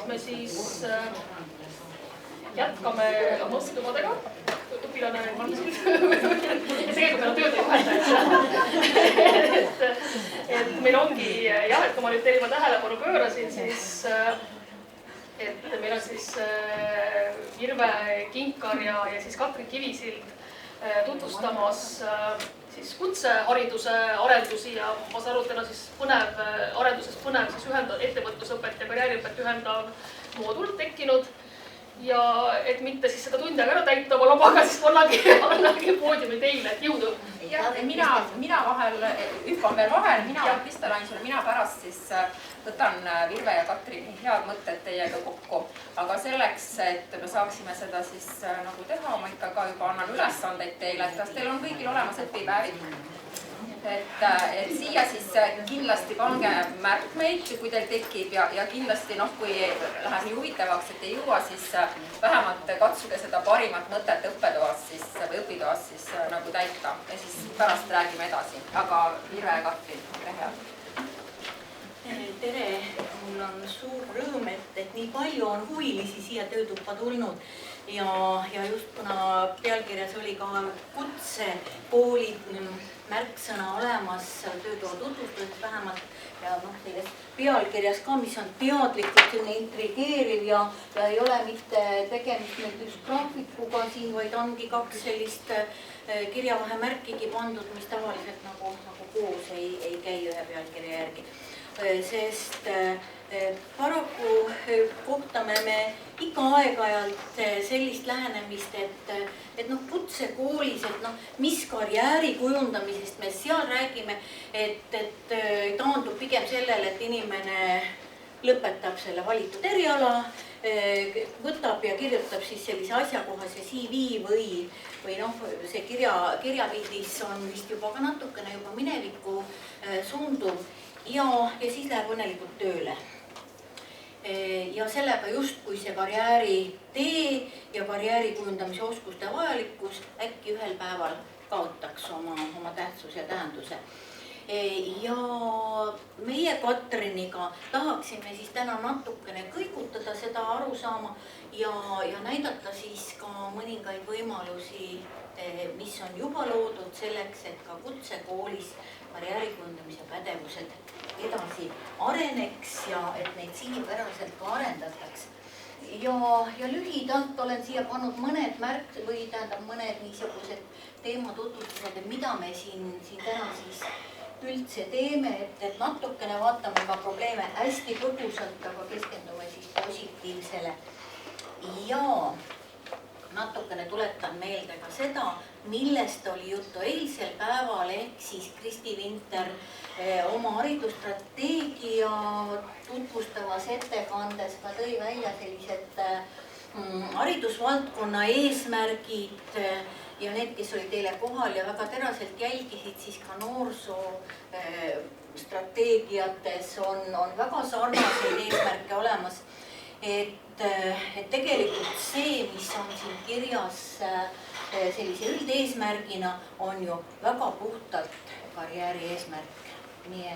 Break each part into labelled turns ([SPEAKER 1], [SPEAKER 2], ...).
[SPEAKER 1] et me siis jätkame mõõtudega. Õpilane valmisid. Ja tegelikult meil on tööd juhendaja. Et meil ongi, jah, et kui ma nüüd teile tähelepanu pöörasin, siis et meil on siis Virve Kinkar ja siis Katrin Kivisild tutvustamas siis kutsehariduse arendusi ja ma saan aru, et teil on siis arenduses põnev siis ettevõtlusõpet ja karjääriõpet ühendav moodul tekkinud. Ja et mitte siis seda tundi ära täita oma lobaga, siis annagi poodiumi teile, et jõudu.
[SPEAKER 2] Ja mina vahel, hüppan veel vahel, mina Krista Rainsula, mina pärast siis võtan Virve ja Katrini head mõtted teiega kokku. Aga selleks, et me saaksime seda siis nagu teha, ma ikka ka juba annan ülesandeid teile, et kas teil on kõigil olemas õpipäevid? Et siia siis kindlasti pange märkmeid, kui teil tekib ja kindlasti kui läheb nii huvitavaks, et ei jõua, siis vähemalt katsuge seda parimat mõtet õppetoas siis või õpitoas siis nagu täita ja siis pärast räägime edasi. Aga Virve ja Katrin, tere head!
[SPEAKER 3] Tere! Mul on suur rõõm, et nii palju on huvilisi siia töötuppa tulnud ja just kuna pealkirjas oli ka kutsekooli märksõna olemas töötoa tutvustuses vähemalt ja selles pealkirjas ka, mis on teadlikult selline intrigeeriv ja ei ole mitte tegemist näiteks graafikuga siin, vaid ongi kaks sellist kirjavahemärkigi pandud, mis tavaliselt nagu koos ei käi ühe pealkirja järgi. Sest paraku kohtame me iga aeg-ajalt sellist lähenemist, et kutsekoolis, et mis karjääri kujundamisest me seal räägime, et taandub pigem sellele, et inimene lõpetab selle valitud eriala, võtab ja kirjutab siis sellise asjakohase CV või see kirjapildis on vist juba ka natukene juba minevikku suunduv ja siis läheb õnnelikult tööle. Ja sellega justkui see karjääri tee ja karjääri kujundamise oskuste vajalikkus äkki ühel päeval kaotaks oma tähtsuse ja tähenduse. Ja meie Katriniga tahaksime siis täna natukene kõigutada seda arusaama ja näidata siis ka mõningaid võimalusi, mis on juba loodud selleks, et ka kutsekoolis karjäärikujundamise pädevused edasi areneks ja et neid sihipäraselt ka arendataks. Ja lühidalt olen siia pannud mõned mõned niisugused teematutvustused, mida me siin täna siis üldse teeme, et natukene vaatame ka probleeme hästi põgusalt, aga keskendume siis positiivsele. Ja natukene tuletan meelde ka seda, millest oli juttu eilsel päeval, ehk siis Kristi Vinter oma haridusstrateegia tutvustavas ettekandes ka tõi välja sellised haridusvaldkonna eesmärgid ja need, kes olid teile kohal ja väga teraselt jälgisid, siis ka noorsoo strateegiates on väga sarnaseid eesmärke olemas. Et tegelikult see, mis on siin kirjas sellise üldeesmärgina, on ju väga puhtalt karjääri eesmärk. Nii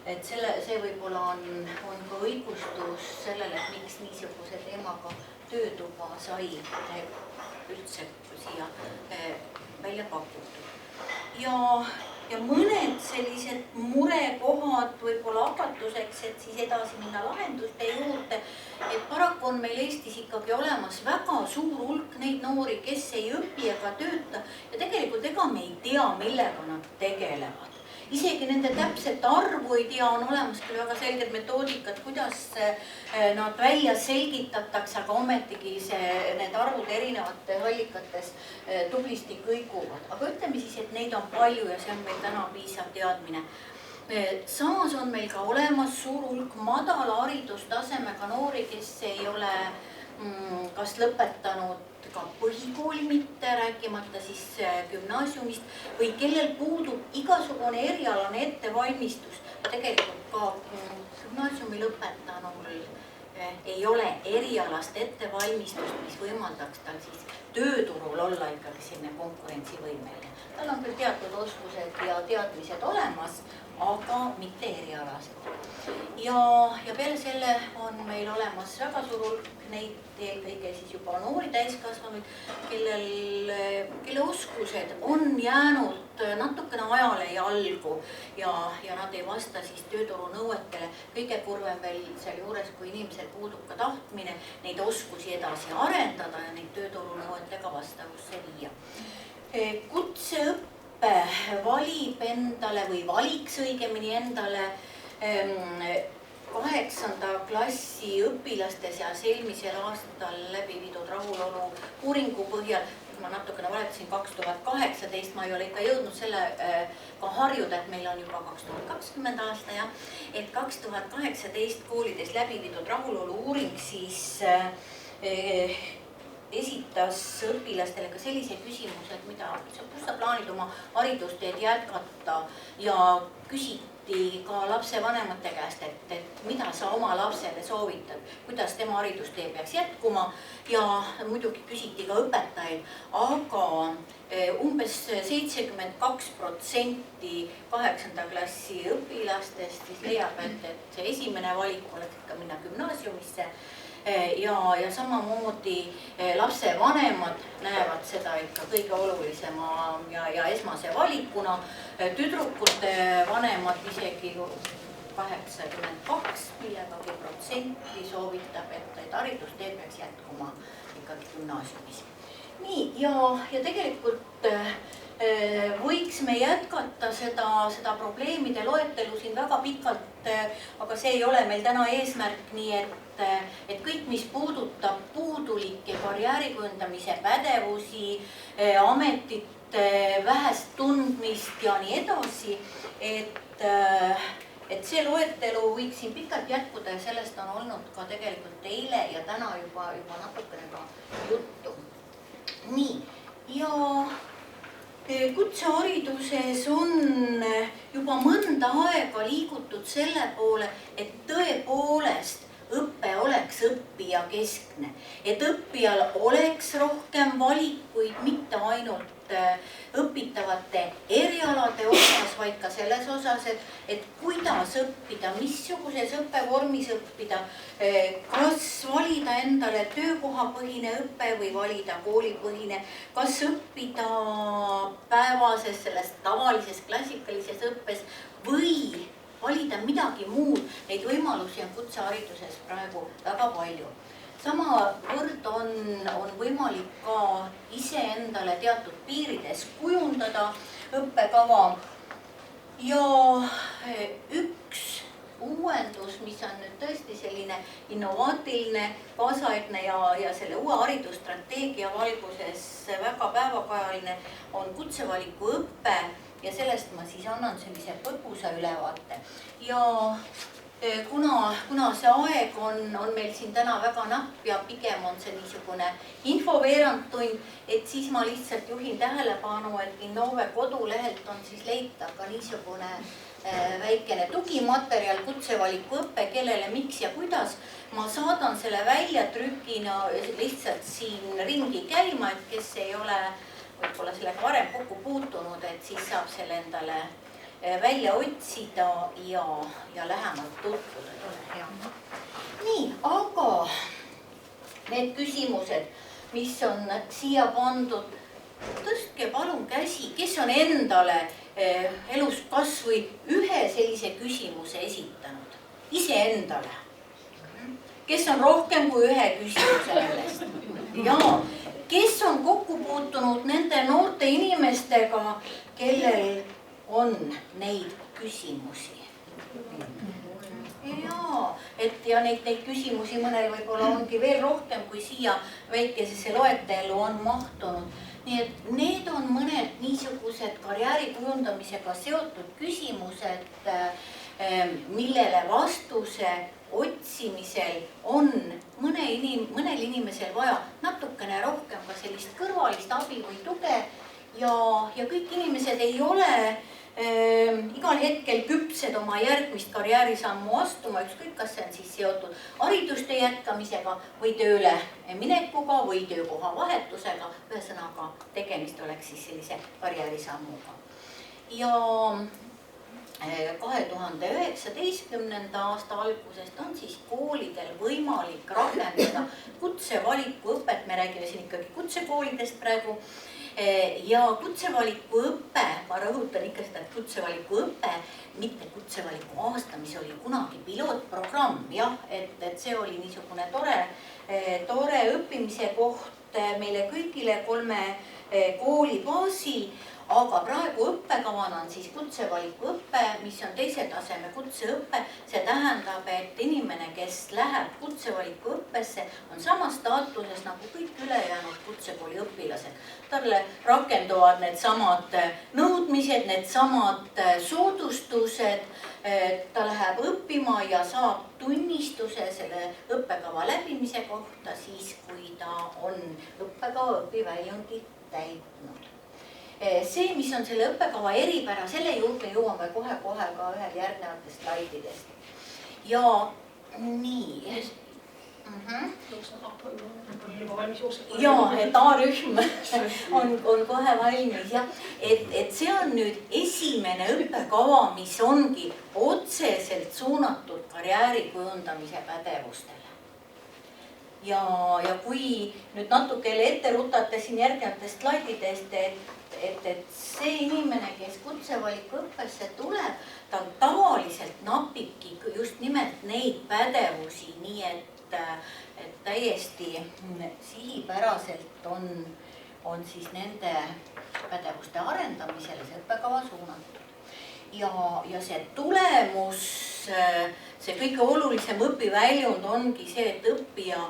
[SPEAKER 3] et see võib-olla on ka õigustus sellele, et miks niisuguse teemaga töötuba sai üldse siia välja pakutud. Ja mõned sellised murekohad võib-olla akatuseks, et siis edasi minna lahenduste juurde, et paraku on meil Eestis ikkagi olemas väga suur hulk neid noori, kes ei õpi ega tööta ja tegelikult ega me ei tea, millega nad tegelevad. Isegi nende täpset arvu ei tea, on olemas küll väga selged metoodikad, kuidas nad välja selgitatakse, aga ometigi need arvud erinevates allikates tublisti kõiguvad. Aga ütleme siis, et neid on palju ja see on meil täna piisav teadmine. Samas on meil ka olemas suur hulk madala haridustasemega noori, kes ei ole kas lõpetanud ka põhikooli mitte, rääkimata siis gümnaasiumist või kellel puudub igasugune erialane ettevalmistus. Tegelikult ka gümnaasiumi lõpetanul ei ole erialast ettevalmistust, mis võimaldaks tal siis tööturul olla ikkagi selline konkurentsivõimeline. tal on küll teatud oskused ja teadmised olemas, aga mitte erialased. ja peale selle on meil olemas väga suur hulk neid, eelkõige siis juba noori täiskasvanuid, kelle oskused on jäänud natukene ajale jalgu ja nad ei vasta siis tööturu nõuetele. kõige kurvem veel sealjuures, kui inimesel puudub ka tahtmine neid oskusi edasi arendada ja neid tööturu nõuetega vastavusse viia. Kutseõppe valib endale või valiks õigemini endale 8. klassi õpilaste seas eelmisel aastal läbi viidud rahulolu uuringu põhjal. Ma natukene valetasin 2018, ma ei ole ikka jõudnud sellega harjuda, et meil on juba 2020 aasta ja et 2018 koolides läbi viidud rahulolu uuring siis esitas õpilastele ka sellise küsimuse, et kus sa plaanid oma haridusteed jätkata ja küsiti ka lapsevanemate käest, et mida sa oma lapsele soovitad, kuidas tema haridustee peaks jätkuma ja muidugi küsiti ka õpetajaid, aga umbes 72% 8. klassi õpilastest siis leiab, et see esimene valik oleks ikka minna gümnaasiumisse. Ja samamoodi lapsevanemad näevad seda ikka kõige olulisema ja esmase valikuna. Tüdrukute vanemad isegi 82 millegagi protsenti soovitab, et haridustee peaks jätkuma ikkagi gümnaasiumis. Nii, ja tegelikult võiks me jätkata seda probleemide loetelu siin väga pikalt, aga see ei ole meil täna eesmärk, nii et kõik, mis puudutab puudulikke karjäärikujundamise pädevusi, ametite vähest tundmist ja nii edasi, et see loetelu võiks siin pikalt jätkuda ja sellest on olnud ka tegelikult eile ja täna juba natukene ka juttu. Nii, ja kutsehariduses on juba mõnda aega liigutud selle poole, et tõepoolest õpe oleks õppija keskne, et õppijal oleks rohkem valikuid, mitte ainult õpitavate erialade osas, vaid ka selles osas, et kuidas õppida, missuguses õppevormis õppida, kas valida endale töökohapõhine õpe või valida koolipõhine, kas õppida päevases selles tavalises klassikalises õppes või valida midagi muud. Neid võimalusi on kutsehariduses praegu väga palju. Samavõrd on võimalik ka iseendale teatud piirides kujundada õppekava. Ja üks uuendus, mis on nüüd tõesti selline innovaatiline, kaasaegne ja selle uue haridusstrateegia valguses väga päevakajaline, on kutsevaliku õpe. Ja sellest ma siis annan sellise põgusa ülevaate. Ja kuna see aeg on meil siin täna väga napp ja pigem on see niisugune infoveerandtund, et siis ma lihtsalt juhin tähelepanu, et Innove kodulehelt on siis leitav ka niisugune väikene tugimaterjal kutsevaliku õppe, kellele, miks ja kuidas. Ma saadan selle välja trükina lihtsalt siin ringi käima, et kes ei ole võib-olla sellega varem kokku puutunud, et siis saab selle endale välja otsida ja lähemalt tutvuda. Nii, aga need küsimused, mis on siia pandud, tõstke palun käsi, kes on endale elus kas või ühe sellise küsimuse esitanud, iseendale. Kes on rohkem kui ühe küsimuse nendest? Jaa. Kes on kokku puutunud nende noorte inimestega, kellel on neid küsimusi? Ja neid küsimusi mõnel võib-olla ongi veel rohkem, kui siia väikesesse loetelu on mahtunud. Nii et need on mõned niisugused karjääri kujundamisega seotud küsimused, millele vastuse otsimisel on mõnel inimesel vaja natukene rohkem ka sellist kõrvalist abi või tuge ja kõik inimesed ei ole igal hetkel küpsed oma järgmist karjäärisammu astuma, ükskõik, kas see on siis seotud haridustöö jätkamisega või tööle minekuga või töökoha vahetusega. Ühesõnaga, tegemist oleks siis sellise karjäärisammuga. Ja 2019. aasta algusest on siis koolidel võimalik rakendada kutsevalikuõpet, me räägime siin ikkagi kutsekoolidest praegu, ja kutsevalikuõpe, ma rõhutan ikka seda, et kutsevalikuõpe, mitte kutsevaliku aasta, mis oli kunagi pilootprogramm, jah, et see oli niisugune tore õppimise koht meile kõigile 3 kooli baasil. Aga praegu õppekavana on siis kutsevalikuõpe, mis on teise taseme kutseõpe. See tähendab, et inimene, kes läheb kutsevalikuõppesse, on samas staatuses nagu kõik ülejäänud kutsekooli õpilased. Talle rakenduvad need samad nõudmised, need samad soodustused. Ta läheb õppima ja saab tunnistuse selle õppekava läbimise kohta siis, kui ta on õppekava õpiväljundit täitnud. See, mis on selle õppekava eripära, selle juurde jõuame kohe ka ühel järgnevatest slaididest. Ja nii. Ja, et A-rühm on kohe valmis. Ja, et see on nüüd esimene õppekava, mis ongi otseselt suunatud karjääri kujundamise pädevustele. Ja kui nüüd natukene ette rutate siin järgnevatest slaididest, et see inimene, kes kutsevalikuõppesse tuleb, ta tavaliselt napibki just nimelt neid pädevusi, nii et täiesti sihipäraselt on siis nende pädevuste arendamisele see õppekava suunatud. Ja see tulemus, see kõige olulisem õpiväljund ongi see, et õppija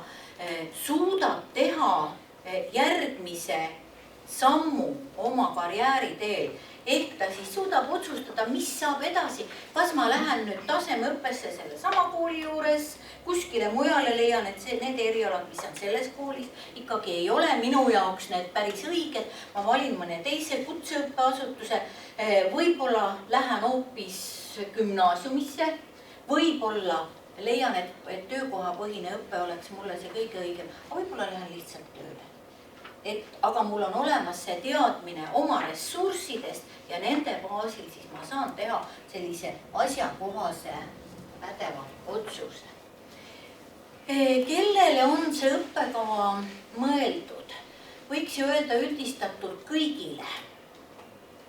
[SPEAKER 3] suudab teha järgmise sammu oma karjääri teel. Ehk ta siis suudab otsustada, mis saab edasi. Kas ma lähen nüüd tasemeõppesse selle sama kooli juures, kuskile mujale leian, et need erialad, mis on selles koolis, ikkagi ei ole minu jaoks need päris õiged. Ma valin mõne teise kutseõppeasutuse, võib-olla lähen hoopis gümnaasiumisse, võib-olla leian, et töökohapõhine õppe oleks mulle see kõige õigem, aga võib-olla lähen lihtsalt tööle. Aga mul on olemas see teadmine oma ressurssidest ja nende baasil siis ma saan teha sellise asjakohase pädeva otsuse. Kellele on see õppekava mõeldud? Võiks ju öelda üldistatult kõigile,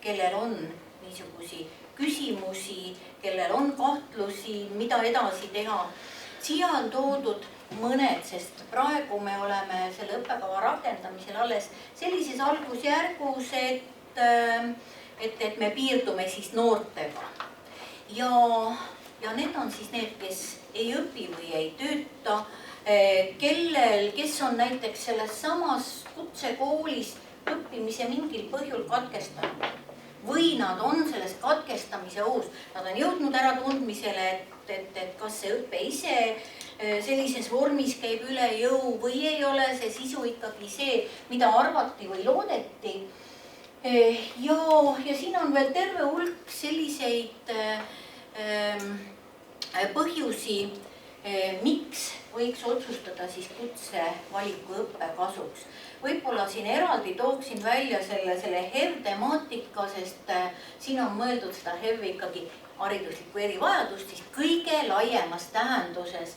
[SPEAKER 3] kellel on niisugusi küsimusi, kellel on kahtlusi, mida edasi teha. Siia on toodud mõned, sest praegu me oleme selle õppekava rakendamisel alles sellises algusjärgus, et me piirdume siis noortega. Ja need on siis need, kes ei õpi või ei tööta, kes on näiteks selles samas kutsekoolis õppimise mingil põhjul katkestanud. Või nad on selles katkestamise ohus. Nad on jõudnud ära tundmisele, et kas see õppe ise sellises vormis käib üle jõu või ei ole see sisu ikkagi see, mida arvati või loodeti. Ja siin on veel terve hulk selliseid põhjusi, miks võiks otsustada siis kutsevalikuõppe kasuks. Võib-olla siin eraldi tooksin välja selle HEV temaatika, sest siin on mõeldud seda HEV ikkagi hariduslikku erivajadust, siis kõige laiemas tähenduses.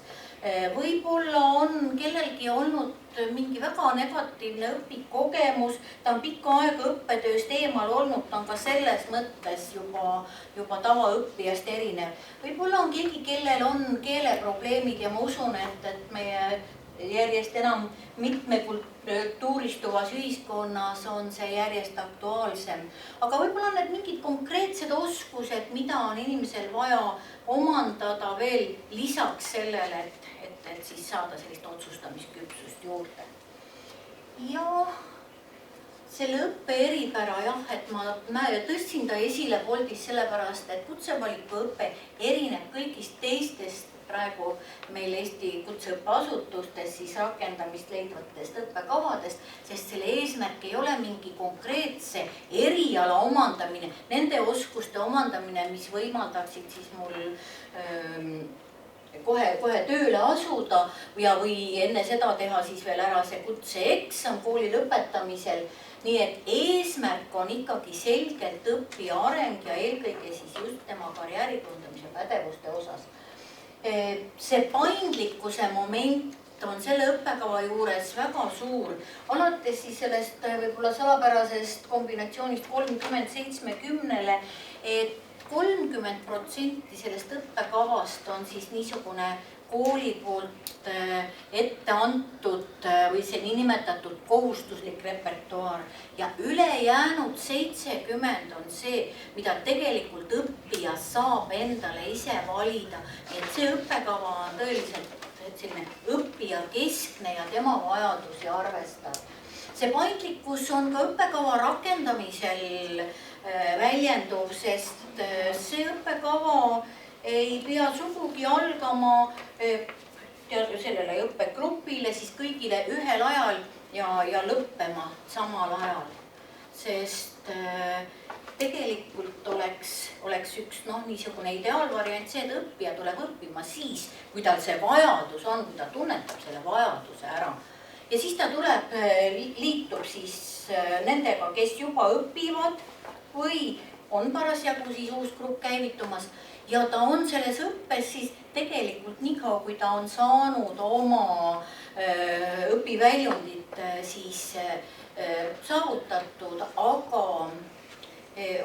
[SPEAKER 3] Võib-olla on kellelgi olnud mingi väga negatiivne õpikogemus, ta on pikka aega õppetööst eemal olnud, ta on ka selles mõttes juba tavaõppijast erinev. Võib-olla on keegi, kellel on keeleprobleemid ja ma usun, et meie järjest enam mitmekultuuristuvas ühiskonnas on see järjest aktuaalsem. Aga võib-olla on need mingid konkreetsed oskused, mida on inimesel vaja omandada veel lisaks sellele, et siis saada sellist otsustamisküpsust juurde. Ja selle õppe eripära jah, et ma tõstsin ta esile Boltis sellepärast, et kutsevaliku õpe erineb kõigist teistest praegu meil Eesti kutseõppeasutustes siis rakendamist leidvatest õppekavadest, sest selle eesmärk ei ole mingi konkreetse eriala omandamine, nende oskuste omandamine, mis võimaldaksid siis mul kohe tööle asuda või enne seda teha siis veel ära see kutseeksam kooli lõpetamisel. Nii et eesmärk on ikkagi selgelt õppija areng ja eelkõige siis just tema karjääri kujundamise pädevuste osas. See paindlikkuse moment on selle õppekava juures väga suur. Alates siis sellest võib-olla salapärasest kombinatsioonist 30-70-le, et 30% sellest õppekavast on siis niisugune kooli poolt ette antud või see niinimetatud kohustuslik repertuaar ja ülejäänud 70 on see, mida tegelikult õppija saab endale ise valida. Et see õppekava on tõeliselt selline õppija keskne ja tema vajadusi arvestav. See paindlikkus on ka õppekava rakendamisel väljenduv, sest see õppekava ei pea sugugi algama sellele õppegrupile siis kõigile ühel ajal ja lõppema samal ajal. Sest tegelikult oleks üks niisugune ideaalvariant see, et õppija tuleb õppima siis, kui tal see vajadus on, kui ta tunnetab selle vajaduse ära. Ja siis ta tuleb, liitub siis nendega, kes juba õpivad või on parasjagu siis uus grupp käivitumas. Ja ta on selles õppes siis tegelikult nii kaua, kui ta on saanud oma õpiväljundit siis saavutatud, aga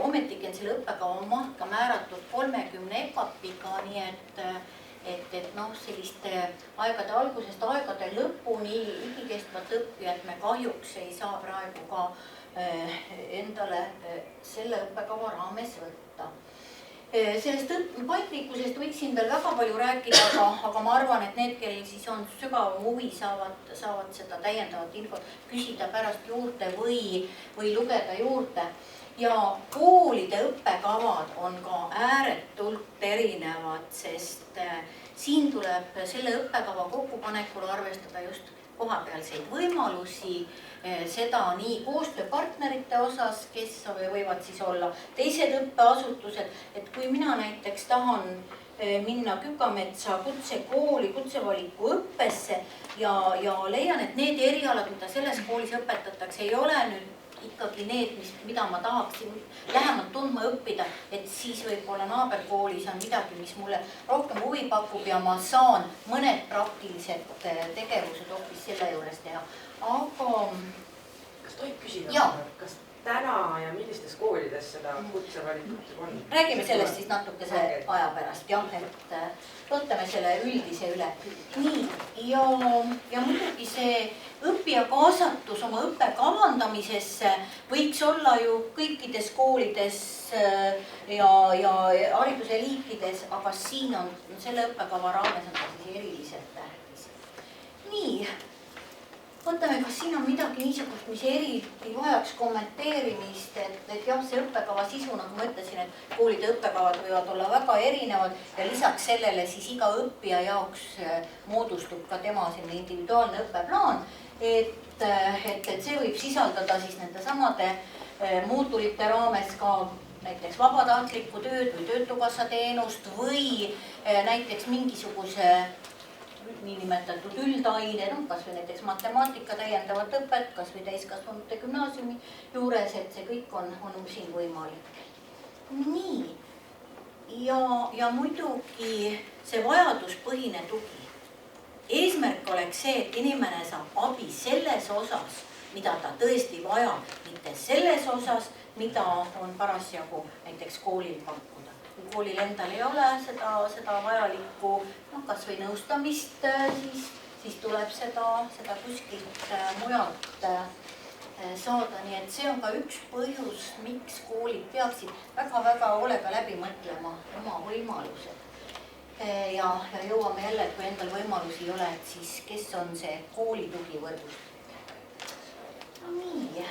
[SPEAKER 3] ometigi on selle õppekava maht ka määratud 30 etapiga, nii et selliste aegade algusest aegade lõpuni igikestvat õppijat me kahjuks ei saa praegu ka endale selle õppekava raames võtta. Sellest paindlikkusest võiksin veel väga palju rääkida, aga ma arvan, et need, kellel siis on sügavam huvi, saavad seda täiendavat infot küsida pärast juurde või lugeda juurde. Ja koolide õppekavad on ka ääretult erinevad, sest siin tuleb selle õppekava kokkupanekul arvestada just kohapealseid võimalusi, seda nii koostööpartnerite osas, kes võivad siis olla teised õppeasutused, et kui mina näiteks tahan minna Kükametsa kutsekooli, kutsevaliku õppesse ja leian, et need erialad, mida selles koolis õpetatakse, ei ole nüüd ikkagi need, mida ma tahaksin lähemalt tundma õppida, et siis võib-olla naaberkoolis on midagi, mis mulle rohkem huvi pakub ja ma saan mõned praktilised tegevused hoopis selle juures teha. Aga...
[SPEAKER 4] Kas tohib küsida, kas täna ja millistes koolides seda kutsevalikut on?
[SPEAKER 3] Räägime sellest siis natukese aja pärast, jah, et võtame selle üldise üle. Nii, ja muidugi see õppija kaasatus oma õppe kavandamisesse võiks olla ju kõikides koolides ja hariduse liikides, aga siin on selle õppekava raames on ta siis eriliselt tähtis. Nii. Võtame, kas siin on midagi niisugust, mis eriti vajaks kommenteerimist, et jah, see õppekava sisu, nagu ma ütlesin, et koolide õppekavad võivad olla väga erinevad ja lisaks sellele siis iga õppija jaoks moodustub ka tema selline individuaalne õppeplaan, et see võib sisaldada siis nende samade muutulite raames ka näiteks vabatahtlikku tööd või töötukassa teenust või näiteks mingisuguse niinimetatud üldaine, kas või näiteks matemaatika täiendavat õpet, kas või täiskasvanute gümnaasiumi juures, et see kõik on siin võimalik. Nii, ja muidugi see vajaduspõhine tugi. Eesmärk oleks see, et inimene saab abi selles osas, mida ta tõesti vajab, mitte selles osas, mida on parasjagu näiteks koolil pakkuda. Kui koolil endal ei ole seda vajalikku, kas või nõustamist, siis tuleb seda kuskilt mujalt saada. Nii et see on ka üks põhjus, miks koolid peaksid väga-väga hoolega läbi mõtlema oma võimalused. Ja jõuame jälle, et kui endal võimalusi ei ole, et siis kes on see kooli tugivõrgustik. Nii.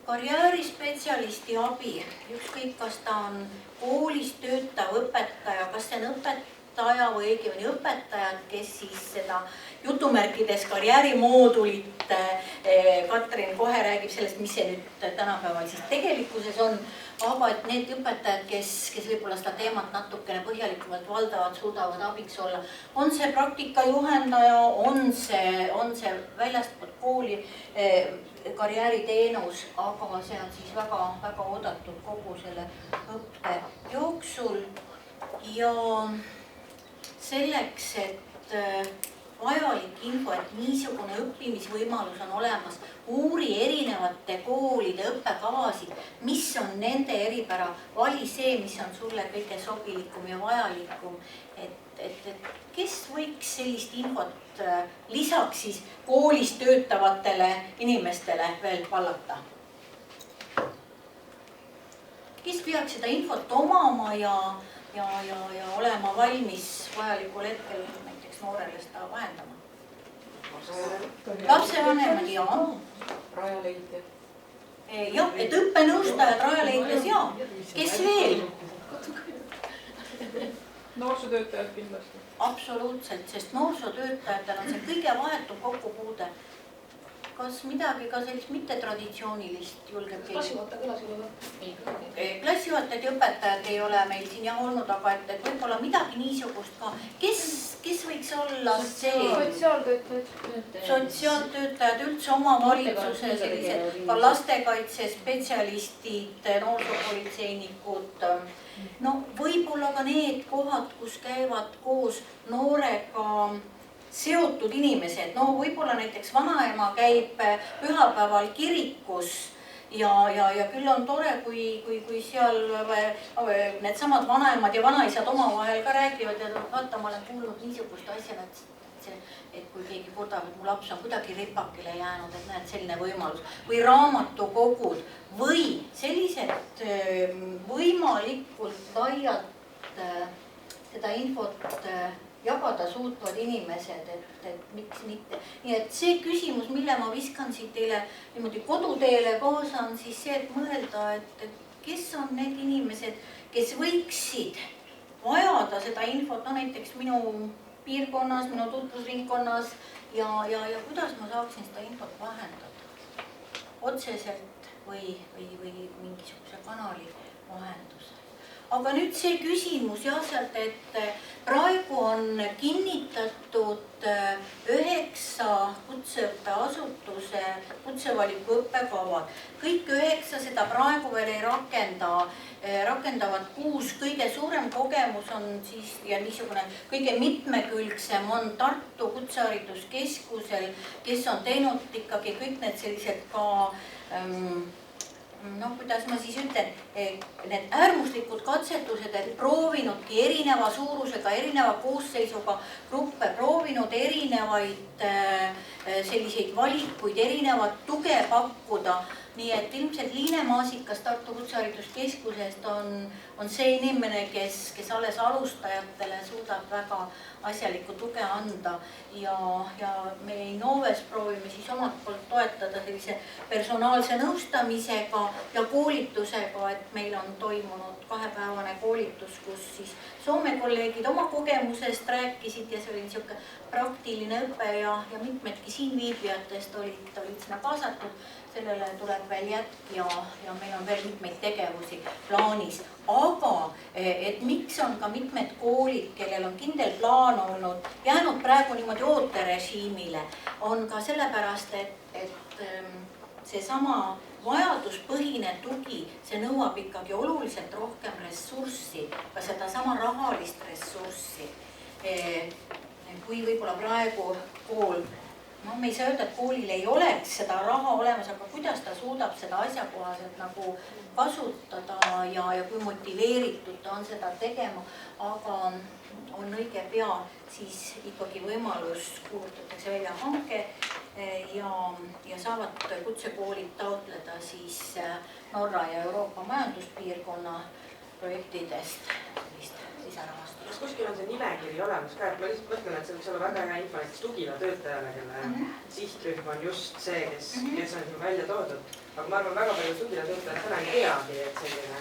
[SPEAKER 3] karjäärispetsialisti abi, ükskõik, kas ta on koolis töötav õpetaja, kas see on õpetaja või õigemini õpetajad, kes siis seda jutumärkides karjäärimoodulit, Katrin kohe räägib sellest, mis see nüüd tänapäeval siis tegelikkuses on, aga et need õpetajad, kes võib-olla seda teemat natukene põhjalikumalt valdavad, suudavad abiks olla. On see praktikajuhendaja, on see väljastpoolt kooli karjääriteenus, aga see on siis väga oodatud kogu selle õppe jooksul. Ja selleks, et vajalik info, et niisugune õppimisvõimalus on olemas, uuri erinevate koolide õppekavasid, mis on nende eripära, vali see, mis on sulle kõige sobilikum ja vajalikum, et kes võiks sellist infot lisaks siis koolis töötavatele inimestele veel vallata? Kes peaks seda infot omama ja olema valmis vajalikul hetkel näiteks noorele seda vahendama? Lapsevanemad ja
[SPEAKER 4] Rajaleidja.
[SPEAKER 3] Jah, et õppenõustajad Rajaleidjas ja kes veel?
[SPEAKER 5] Noorsootöötajad kindlasti.
[SPEAKER 3] Absoluutselt, sest noorsootöötajatel on see kõige vahetum kokkupuude. Kas midagi ka sellist mittetraditsioonilist julgeb keegi?
[SPEAKER 1] Klassijuhataja kõlas üle või?
[SPEAKER 3] Klassijuhatajad ja õpetajad ei ole meil siin jah olnud, aga et võib-olla midagi niisugust ka. Kes võiks olla see? Sotsiaaltöötajad, üldse omavalitsuse sellised, ka lastekaitse spetsialistid, noorsoopolitseinikud. No võib-olla ka need kohad, kus käivad koos noorega seotud inimesed, no võib-olla näiteks vanaema käib pühapäeval kirikus ja küll on tore, kui seal need samad vanaemad ja vanaisad omavahel ka räägivad ja vaata, ma olen kuulnud niisugust asja, et kui keegi kurdab, et mu laps on kuidagi ripakile jäänud, et näed selline võimalus või raamatukogud või sellised võimalikult laialt seda infot jagada suutvad inimesed, et miks mitte. Nii et see küsimus, mille ma viskan siit teile niimoodi koduteele kaasa, on siis see, et mõelda, et kes on need inimesed, kes võiksid vajada seda infot, no näiteks minu piirkonnas, minu tutvusringkonnas ja kuidas ma saaksin seda infot vahendada otseselt või mingisuguse kanali vahendusel. Aga nüüd see küsimus jah sealt, et praegu on kinnitatud 9 kutseõppeasutuse kutsevaliku õppekavad. Kõik 9 seda praegu veel ei rakendavad 6. Kõige suurem kogemus on siis ja niisugune kõige mitmekülgsem on Tartu Kutsehariduskeskusel, kes on teinud ikkagi kõik need sellised ka kuidas ma siis ütlen, need äärmuslikud katsetused, et proovinudki erineva suurusega, erineva koosseisuga gruppe, proovinud erinevaid selliseid valikuid, erinevat tuge pakkuda. Nii et ilmselt Liine Maasikas Tartu Kutsehariduskeskusest on see inimene, kes alles alustajatele suudab väga asjalikku tuge anda ja me Innoves proovime siis omalt poolt toetada sellise personaalse nõustamisega ja koolitusega, et meil on toimunud 2-päevane koolitus, kus siis Soome kolleegid oma kogemusest rääkisid ja see oli niisugune praktiline õpe ja mitmedki siin viibijatest olid sinna kaasatud. Sellele tuleb veel jätk ja meil on veel mitmeid tegevusi plaanis. Aga et miks on ka mitmed koolid, kellel on kindel plaan olnud, jäänud praegu niimoodi ooterežiimile, on ka sellepärast, et seesama vajaduspõhine tugi, see nõuab ikkagi oluliselt rohkem ressurssi, ka seda sama rahalist ressurssi. Kui võib-olla praegu kool, me ei saa öelda, et koolil ei oleks seda raha olemas, aga kuidas ta suudab seda asjakohaselt nagu kasutada ja kui motiveeritud ta on seda tegema, aga on õige pea siis ikkagi võimalus, kuulutatakse välja hanke ja saavad kutsekoolid taotleda siis Norra ja Euroopa majanduspiirkonna projektidest siis ära astuda.
[SPEAKER 4] Kas kuskil on see nimekiri olemas ka, et ma lihtsalt mõtlen, et see võiks olla väga hea info näiteks Tugila töötajale, kelle sihtrühm on just see, kes on siin välja toodud. Aga ma arvan, väga palju Tugila töötajad täna ei teagi, et selline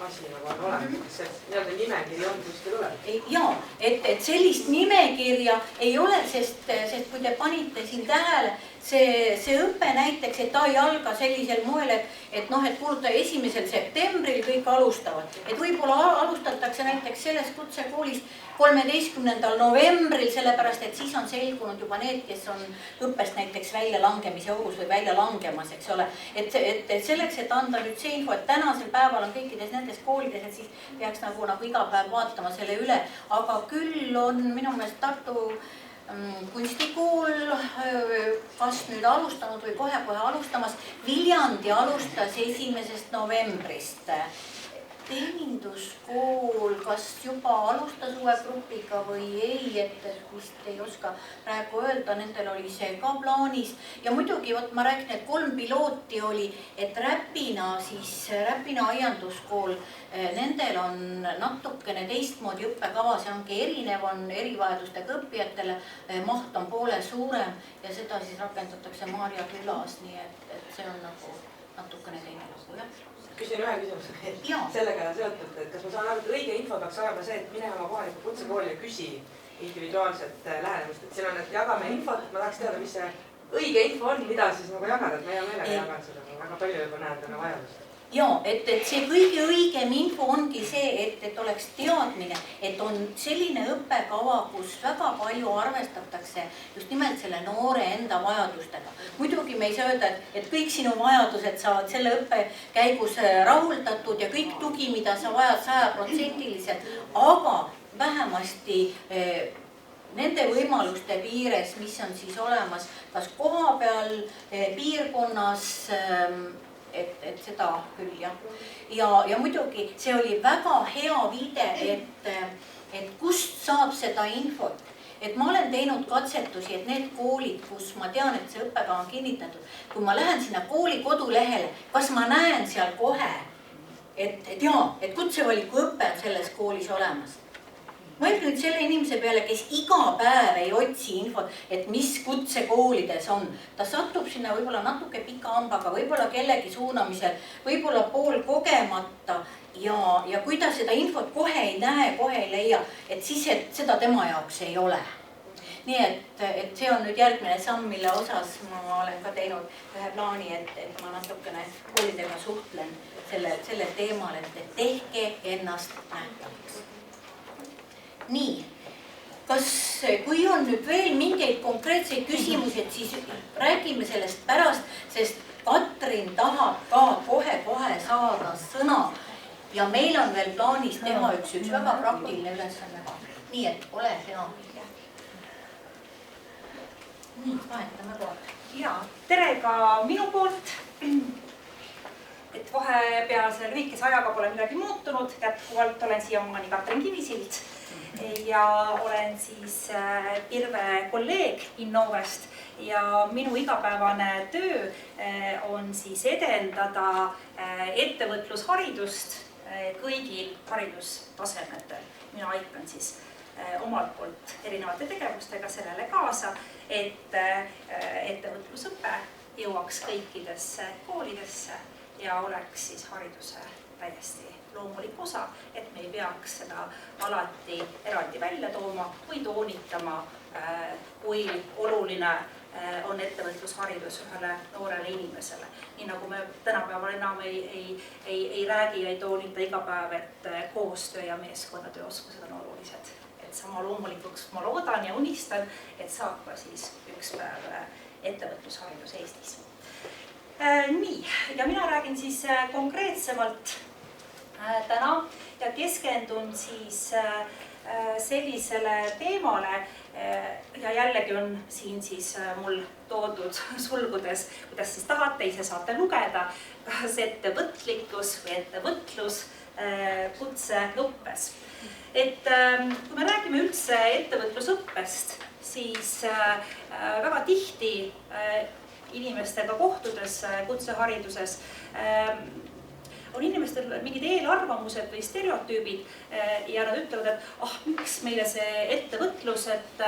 [SPEAKER 4] asi nagu on olemas, kas see nii-öelda nimekiri on kuskil olemas?
[SPEAKER 3] Jaa, et sellist nimekirja ei ole, sest kui te panite siin tähele, see õpe näiteks, et ta ei alga sellisel moel, et kuulda 1. septembril kõik alustavad. Et võib-olla alustatakse näiteks selles kutsekoolis 13. novembril, sellepärast et siis on selgunud juba need, kes on õppest näiteks väljalangemise ohus või välja langemas, eks ole. Et selleks, et anda nüüd see info, et tänasel päeval on kõikides nendes koolides, et siis peaks nagu iga päev vaatama selle üle. Aga küll on minu meelest Tartu kunstikool kas nüüd alustanud või kohe-kohe alustamas. Viljandi alustas 1. novembrist. Teeninduskool kas juba alustas uue grupiga või ei, et vist ei oska praegu öelda, nendel oli see ka plaanis. Ja muidugi, ma räägin, et 3 pilooti oli, et Räpina aianduskool, nendel on natukene teistmoodi õppekava, see ongi erinev, on erivajadustega õppijatele, maht on poole suurem ja seda siis rakendatakse Maarja külas, nii et see on nagu natukene teine lugu, jah.
[SPEAKER 4] Küsin ühe küsimuse sellega seotud, et kas ma saan aru, et õige info peaks olema see, et mine oma kohalikku kutsekooli ja küsi individuaalset lähenemist, et siin on, et jagame infot, et ma tahaks teada, mis see õige info on, mida siis nagu jagada, et ma hea meelega jagan seda, väga palju juba näen täna vajadust.
[SPEAKER 3] Jaa, et see kõige õigem info ongi see, et oleks teadmine, et on selline õppekava, kus väga palju arvestatakse just nimelt selle noore enda vajadustega. Muidugi me ei saa öelda, et kõik sinu vajadused saavad selle õppe käigus rahuldatud ja kõik tugi, mida sa vajad 100%, aga vähemasti nende võimaluste piires, mis on siis olemas, kas koha peal, piirkonnas, et seda küll, jah. Ja muidugi see oli väga hea viide, et kust saab seda infot. Et ma olen teinud katsetusi, et need koolid, kus ma tean, et see õppekava on kinnitatud, kui ma lähen sinna kooli kodulehele, kas ma näen seal kohe, et kutsevaliku õpe on selles koolis olemas. Mõelge nüüd selle inimese peale, kes iga päev ei otsi infot, et mis kutsekoolides on. Ta satub sinna võib-olla natuke pika hambaga, võib-olla kellegi suunamisel, võib-olla pool kogemata ja kui ta seda infot kohe ei näe, kohe ei leia, et siis seda tema jaoks ei ole. Nii et see on nüüd järgmine samm, mille osas ma olen ka teinud ühe plaani, et ma natukene koolidega suhtlen selle teemal, et tehke ennast nähtavaks. Nii, kui on nüüd veel mingeid konkreetseid küsimusi, et siis räägime sellest pärast, sest Katrin tahab ka kohe-kohe saada sõna ja meil on veel plaanis teha üks väga praktiline ülesanne. Nii, et ole hea. Nii, vahetame kohe.
[SPEAKER 6] Ja, tere ka minu poolt. Et vahepealse lühikese ajaga pole midagi muutunud, jätkuvalt olen siiamaani Katrin Kivisild ja olen siis Pirve kolleeg Innovest ja minu igapäevane töö on siis edendada ettevõtlusharidust kõigil haridustasemetel. Mina aitan siis omalt poolt erinevate tegevustega sellele kaasa, et ettevõtlusõpe jõuaks kõikidesse koolidesse ja oleks siis hariduse täiesti loomulik osa, et me ei peaks seda alati eraldi välja tooma või toonitama, kui oluline on ettevõtlusharidus ühele noorele inimesele. Nii nagu me tänapäeval enam ei räägi ja ei toonita iga päev, et koostöö ja meeskonnatöö oskused on olulised. Et sama loomulikuks ma loodan ja unistan, et saab ka siis üks päev ettevõtlusharidus Eestis. Nii, ja mina räägin siis konkreetsemalt täna ja keskendun siis sellisele teemale ja jällegi on siin siis mul toodud sulgudes, kuidas siis tahate, ise saate lugeda, kas ettevõtlikkus või ettevõtlus kutseõppes. Et kui me räägime üldse ettevõtlusõppest, siis väga tihti inimestega kohtudes kutsehariduses on inimestel mingid eelarvamused või stereotüübid ja nad ütlevad, et miks meile see ettevõtlus, et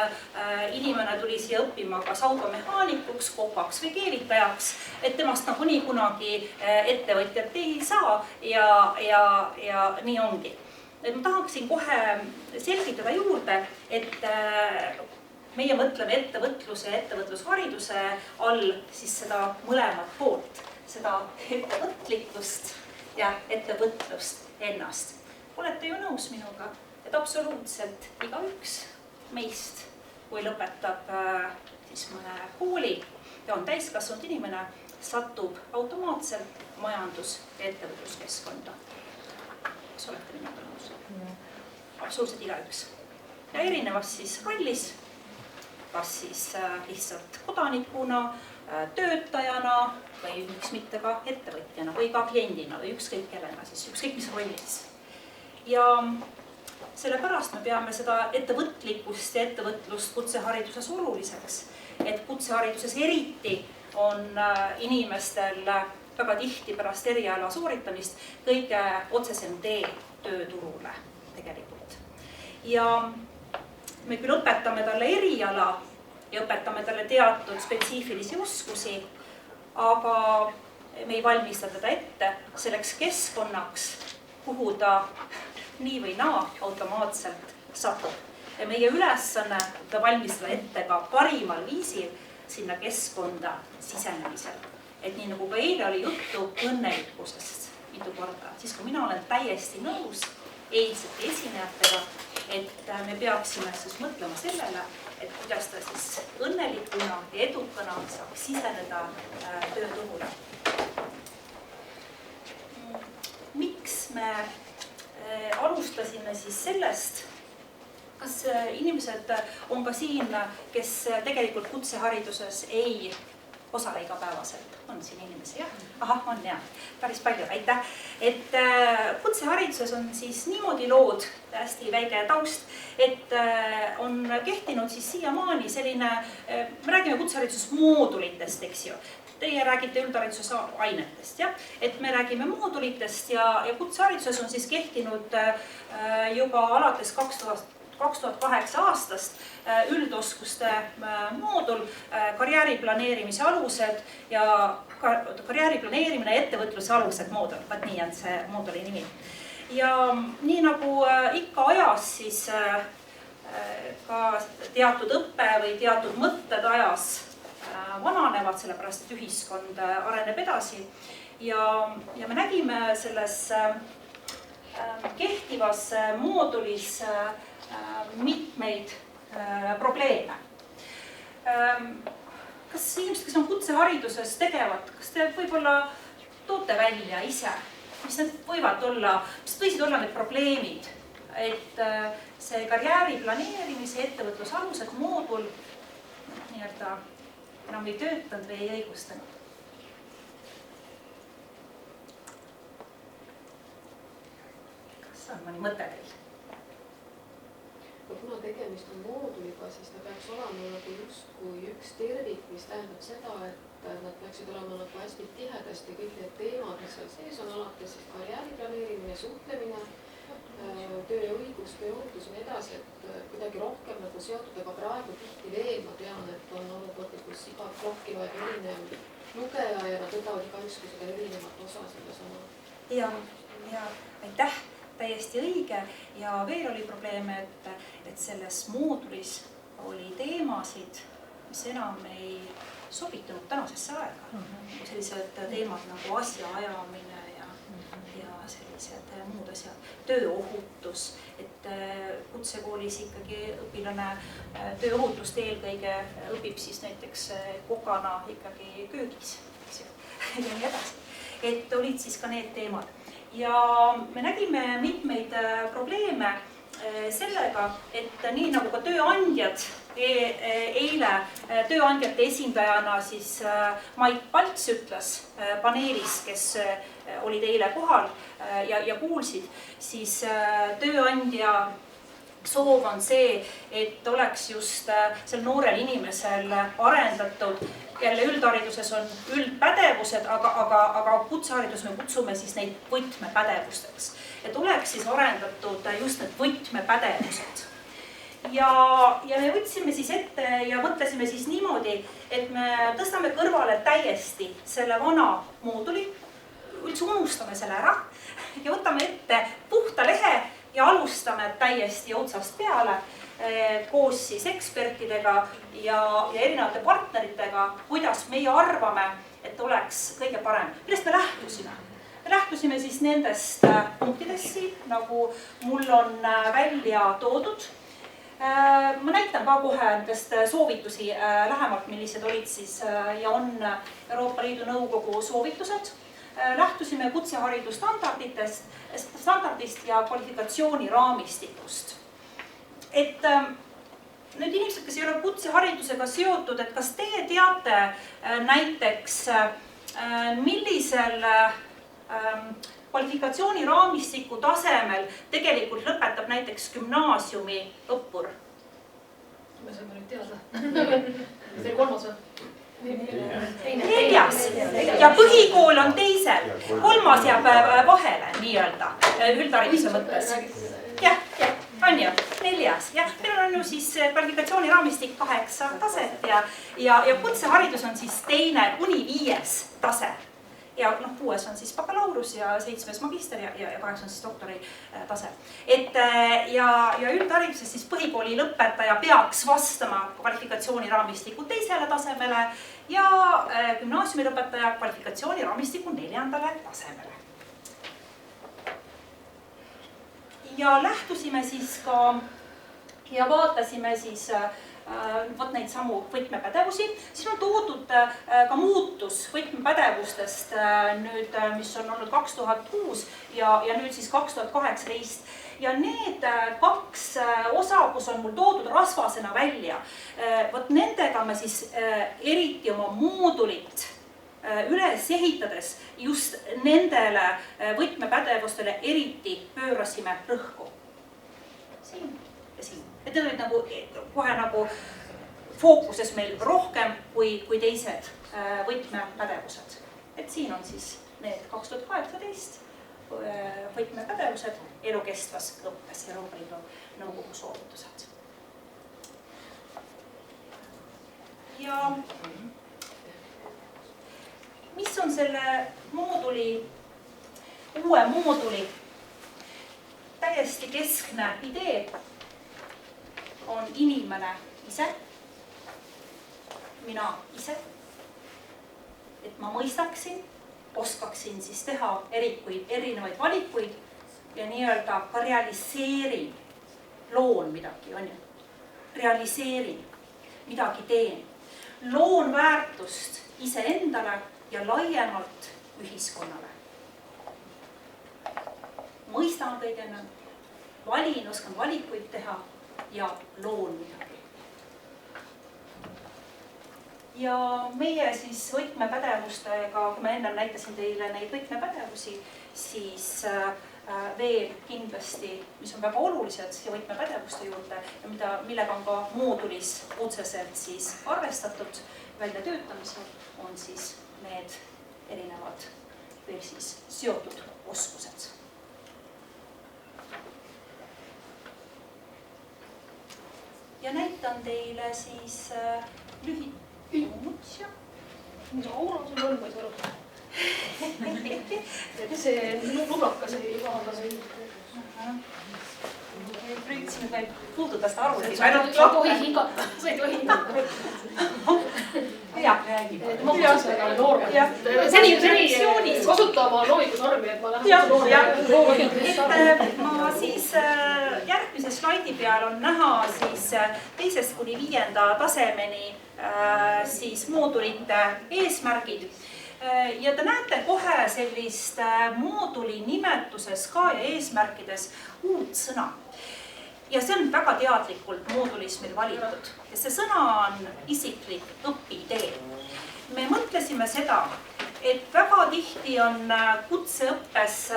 [SPEAKER 6] inimene tuli siia õppima kas automehaanikuks, kopaks või keevitajaks, et temast nagunii kunagi ettevõtjat ei saa ja nii ongi. Et ma tahaksin kohe selgitada juurde, et meie mõtleme ettevõtluse ja ettevõtlushariduse all siis seda mõlemat poolt, seda ettevõtlikkust ja ettevõtlust ennast. Olete ju nõus minuga, et absoluutselt igaüks meist, kui lõpetab siis mõne kooli ja on täiskasvanud inimene, satub automaatselt majandus- ja ettevõtluskeskkonda. Kas olete minuga nõus? Absoluutselt igaüks. Ja erinevas siis rollis, kas siis lihtsalt kodanikuna, töötajana või miks mitte ka ettevõtjana või ka kliendina või ükskõik kellena, siis ükskõik mis rollis. Ja sellepärast me peame seda ettevõtlikkust ja ettevõtlust kutsehariduses oluliseks, et kutsehariduses eriti on inimestel väga tihti pärast eriala sooritamist kõige otsesem tee tööturule tegelikult. Ja me küll õpetame talle eriala ja õpetame talle teatud spetsiifilisi oskusi, aga me ei valmista teda ette selleks keskkonnaks, kuhu ta nii või naa automaatselt satub. Ja meie ülesanne ta valmistada ette ka parimal viisil sinna keskkonda sisenemisel. Et nii nagu ka eile oli juttu õnnelikkusest mitu korda, siis kui mina olen täiesti nõus eilsete esinejatega, et me peaksime siis mõtlema sellele, et kuidas ta siis õnnelikuna ja edukana saaks siseneda tööturule. Miks me alustasime siis sellest, kas inimesed on ka siin, kes tegelikult kutsehariduses ei osale igapäevaselt? On siin inimesi, jah? Ahah, on jah. Päris palju, aitäh. Et kutsehariduses on siis niimoodi lood, hästi väike taust, et on kehtinud siis siiamaani selline, me räägime kutsehariduses moodulitest, eks ju. Teie räägite üldhariduses ainetest, jah? Et me räägime moodulitest ja kutsehariduses on siis kehtinud juba alates 2008 aastast üldoskuste moodul, karjääriplaneerimise alused ja karjääriplaneerimine ja ettevõtluse alused moodul. Vaat nii on see mooduli nimi. Ja nii nagu ikka ajas, siis ka teatud õppe või teatud mõtted ajas vananevad, sellepärast et ühiskond areneb edasi. Ja me nägime selles kehtivas moodulis mitmeid probleeme. Kas inimesed, kes on kutsehariduses tegevad, kas te võib-olla toote välja ise, mis need võivad olla, mis võisid olla need probleemid, et see karjääri planeerimise ettevõtlusalused moodul nii-öelda enam ei töötanud või ei õigustanud? Kas on mõni mõte teil?
[SPEAKER 7] Kuna tegemist on mooduliga, siis ta peaks olema nagu justkui üks tervik, mis tähendab seda, et nad peaksid olema nagu hästi tihedasti kõik need teemad, mis seal sees on, alates siis karjääri planeerimine, suhtlemine, tööõigus, tööohutus ja nii edasi, et kuidagi rohkem nagu seotud, aga praegu tihti veel ma tean, et on olukordi, kus iga plokki loeb erinev lugeja ja nad võtavad igaüks kui seda erinevat osa selle sama.
[SPEAKER 6] Ja aitäh! Täiesti õige ja veel oli probleeme, et selles moodulis oli teemasid, mis enam ei sobitunud tänasesse aega. Sellised teemad nagu asjaajamine ja sellised muud asjad. Tööohutus, et kutsekoolis ikkagi õpilane tööohutust eelkõige õpib siis näiteks kokana ikkagi köögis ja nii edasi. Et olid siis ka need teemad. Ja me nägime mitmeid probleeme sellega, et nii nagu ka tööandjad eile tööandjate esindajana siis Mait Palts ütles paneelis, kes olid eile kohal ja kuulsid, siis tööandja soov on see, et oleks just sel noorel inimesel arendatud, jälle üldhariduses on üldpädevused, aga kutseharidus me kutsume siis neid võtmepädevusteks. Et oleks siis arendatud just need võtmepädevused. Ja me võtsime siis ette ja mõtlesime siis niimoodi, et me tõstame kõrvale täiesti selle vana mooduli, üldse unustame selle ära ja võtame ette puhta lehe ja alustame täiesti otsast peale koos siis ekspertidega ja erinevate partneritega, kuidas meie arvame, et oleks kõige parem. Millest me lähtusime? Me lähtusime siis nendest punktidest siin, nagu mul on välja toodud. Ma näitan ka kohe nendest soovitusi lähemalt, millised olid siis ja on Euroopa Liidu Nõukogu soovitused. Lähtusime kutseharidusstandardist ja kvalifikatsiooniraamistikust. Et nüüd inimesed, kes ei ole kutseharidusega seotud, et kas teie teate näiteks, millisel kvalifikatsiooniraamistiku tasemel tegelikult lõpetab näiteks gümnaasiumi õppur?
[SPEAKER 1] Me saame nüüd teada. See oli 3.
[SPEAKER 6] Neljas ja põhikool on teisel, 3. jääb vahele nii-öelda üldhariduse mõttes. Jah, on ju, 4. Jah, meil on ju siis kvalifikatsiooniraamistik 8 taset ja kutseharidus on siis 2. kuni 5. tase. Ja 6 on siis bakalaureus ja 7. magister ja 8 on siis doktori tase. Ja üldhariduses siis põhikooli lõpetaja peaks vastama kvalifikatsiooniraamistiku 2. tasemele ja gümnaasiumi lõpetaja kvalifikatsiooniraamistiku 4. tasemele. Ja lähtusime siis ka ja vaatasime siis võt neid samu võtmepädevusi. Siin on toodud ka muutus võtmepädevustest nüüd, mis on olnud 2006 ja nüüd siis 2018. Ja need 2 osa, kus on mul toodud rasvasena välja, võt nendega me siis eriti oma moodulit üles ehitades just nendele võtmepädevustele eriti pöörasime rõhku. Siin ja siin. Et need olid nagu kohe nagu fookuses meil rohkem kui teised võtmepädevused. Et siin on siis need 2018 võtmepädevused elukestvas õppes Euroopa Liidu Nõukogu soovitused. Ja mis on selle mooduli, uue mooduli täiesti keskne idee? On inimene ise, mina ise, et ma mõistaksin, oskaksin siis teha erinevaid valikuid ja nii-öelda ka realiseerin, loon midagi, on ju, realiseerin, midagi teen, loon väärtust iseendale ja laiemalt ühiskonnale. Mõistan kõige enam, valin, oskan valikuid teha ja loon midagi. Ja meie siis võtmepädevustega, kui ma ennem näitasin teile neid võtmepädevusi, siis veel kindlasti, mis on väga olulised siia võtmepädevuste juurde ja millega on ka moodulis otseselt siis arvestatud väljatöötamisel, on siis need erinevad veel siis seotud oskused. Ja näitan teile siis lühid.
[SPEAKER 1] Aura sul on, ma ei saa aru. See lubrakas ei vahanda meid.
[SPEAKER 6] Prüüdsime veel puuduta seda arvutit.
[SPEAKER 1] Sa ei tohi hingata. Sa ei tohi hingata.
[SPEAKER 6] Jah, räägib.
[SPEAKER 1] Ma kutsun seda noormalt. Seni kasuta oma loovikusnormi, et ma lähen noormalt.
[SPEAKER 6] Ma siis järgmise slaidi peal on näha siis 2. kuni 5. tasemeni siis moodulite eesmärgid. Ja te näete kohe sellist mooduli nimetuses ka ja eesmärkides uut sõna. Ja see on väga teadlikult moodulis meil valitud. Ja see sõna on isiklik õpitee. Me mõtlesime seda, et väga tihti on kutseõppes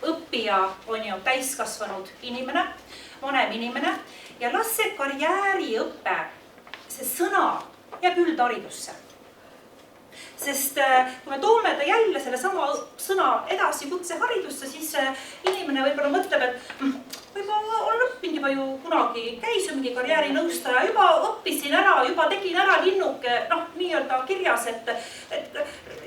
[SPEAKER 6] õppija on ju täiskasvanud inimene, vanem inimene ja las see karjääriõpe, see sõna jääb üldharidusse. Sest kui me toome ta jälle selle sama sõna edasi kutseharidusse, siis inimene võib-olla mõtleb, et võib-olla olen õppinud juba ju kunagi, käis ju mingi karjäärinõustaja, juba õppisin ära, juba tegin ära linnuke, nii-öelda kirjas,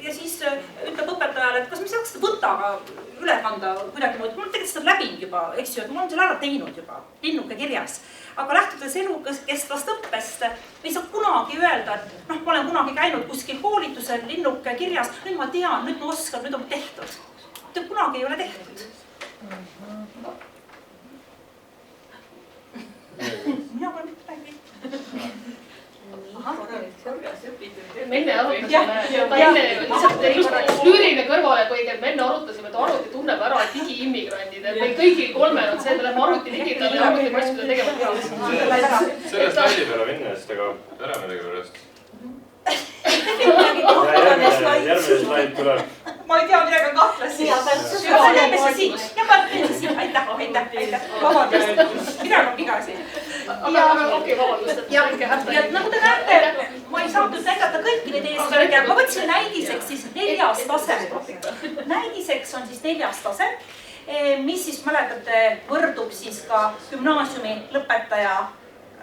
[SPEAKER 6] ja siis ütleb õpetajale, et kas me saaks seda võtaga üle kanda kuidagi moodi, ma olen tegelikult seda läbinud juba, eks ju, et ma olen selle ära teinud juba, linnuke kirjas. Aga lähtudes elukestvast õppest, ei saa kunagi öelda, et ma olen kunagi käinud kuskil koolitusel linnuke kirjas, nüüd ma tean, nüüd ma oskan, nüüd on tehtud. Kunagi ei ole tehtud. Mina pole mitte räägi.
[SPEAKER 1] me enne arutasime, ta enne lihtsalt lüüriline kõrvalepõige, et me enne arutasime, et arvuti tunneb ära digiimmigrandid, et meil kõigil kolmel on see, et me läheme arvuti digitaalne ja arvuti masside tegema peale.
[SPEAKER 8] Sellest slaidi peale minnes, ega ära midagi pärast. Järgmine slaid tuleb.
[SPEAKER 6] Ma ei tea, midagi on kahtlasti. Näeme see siin. Ja paneme see siin. Aitäh. Vabandust. Midagi on vigasi.
[SPEAKER 1] Aga okei, vabandust.
[SPEAKER 6] Ja nagu te näete, ma ei saanud näidata kõiki neid eesmärke, ma võtsin näidiseks siis 4. tase. Näidiseks on siis 4. tase, mis siis mäletate võrdub siis ka gümnaasiumi lõpetaja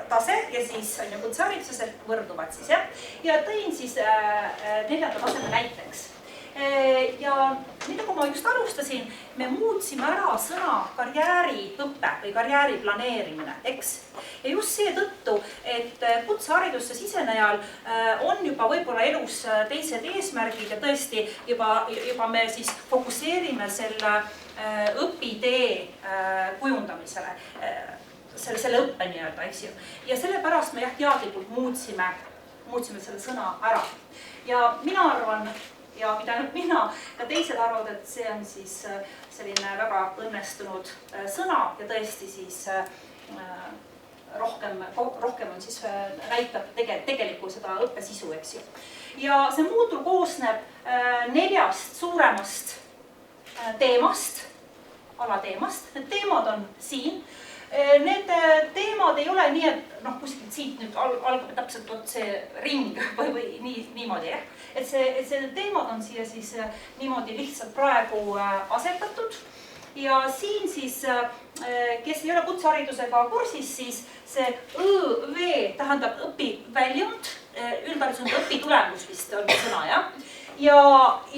[SPEAKER 6] tase ja siis on ju kutsehariduses, et võrduvad siis jah. Ja tõin siis 4. taseme näiteks. Ja nii nagu ma just alustasin, me muutsime ära sõna karjääriõppe või karjääri planeerimine, eks? Ja just seetõttu, et kutseharidusse sisenejal on juba võib-olla elus teised eesmärgid ja tõesti juba me siis fokuseerime selle õpitee kujundamisele, selle õppe nii-öelda, eks ju. Ja sellepärast me teadlikult muutsime selle sõna ära. Ja mina arvan, ja mida mina, ka teised arvavad, et see on siis selline väga õnnestunud sõna ja tõesti siis rohkem on siis näitab tegelikult seda õppesisu, eks ju. Ja see moodul koosneb 4 suuremast teemast, alateemast. Need teemad on siin. Need teemad ei ole nii, et kuskilt siit nüüd algab täpselt see ring või niimoodi, jah. Et see teemad on siia siis niimoodi lihtsalt praegu asetatud ja siin siis, kes ei ole kutseharidusega kursis, siis see õ-v tähendab õpiväljund, üldharidus on õpitulemus vist on sõna, jah.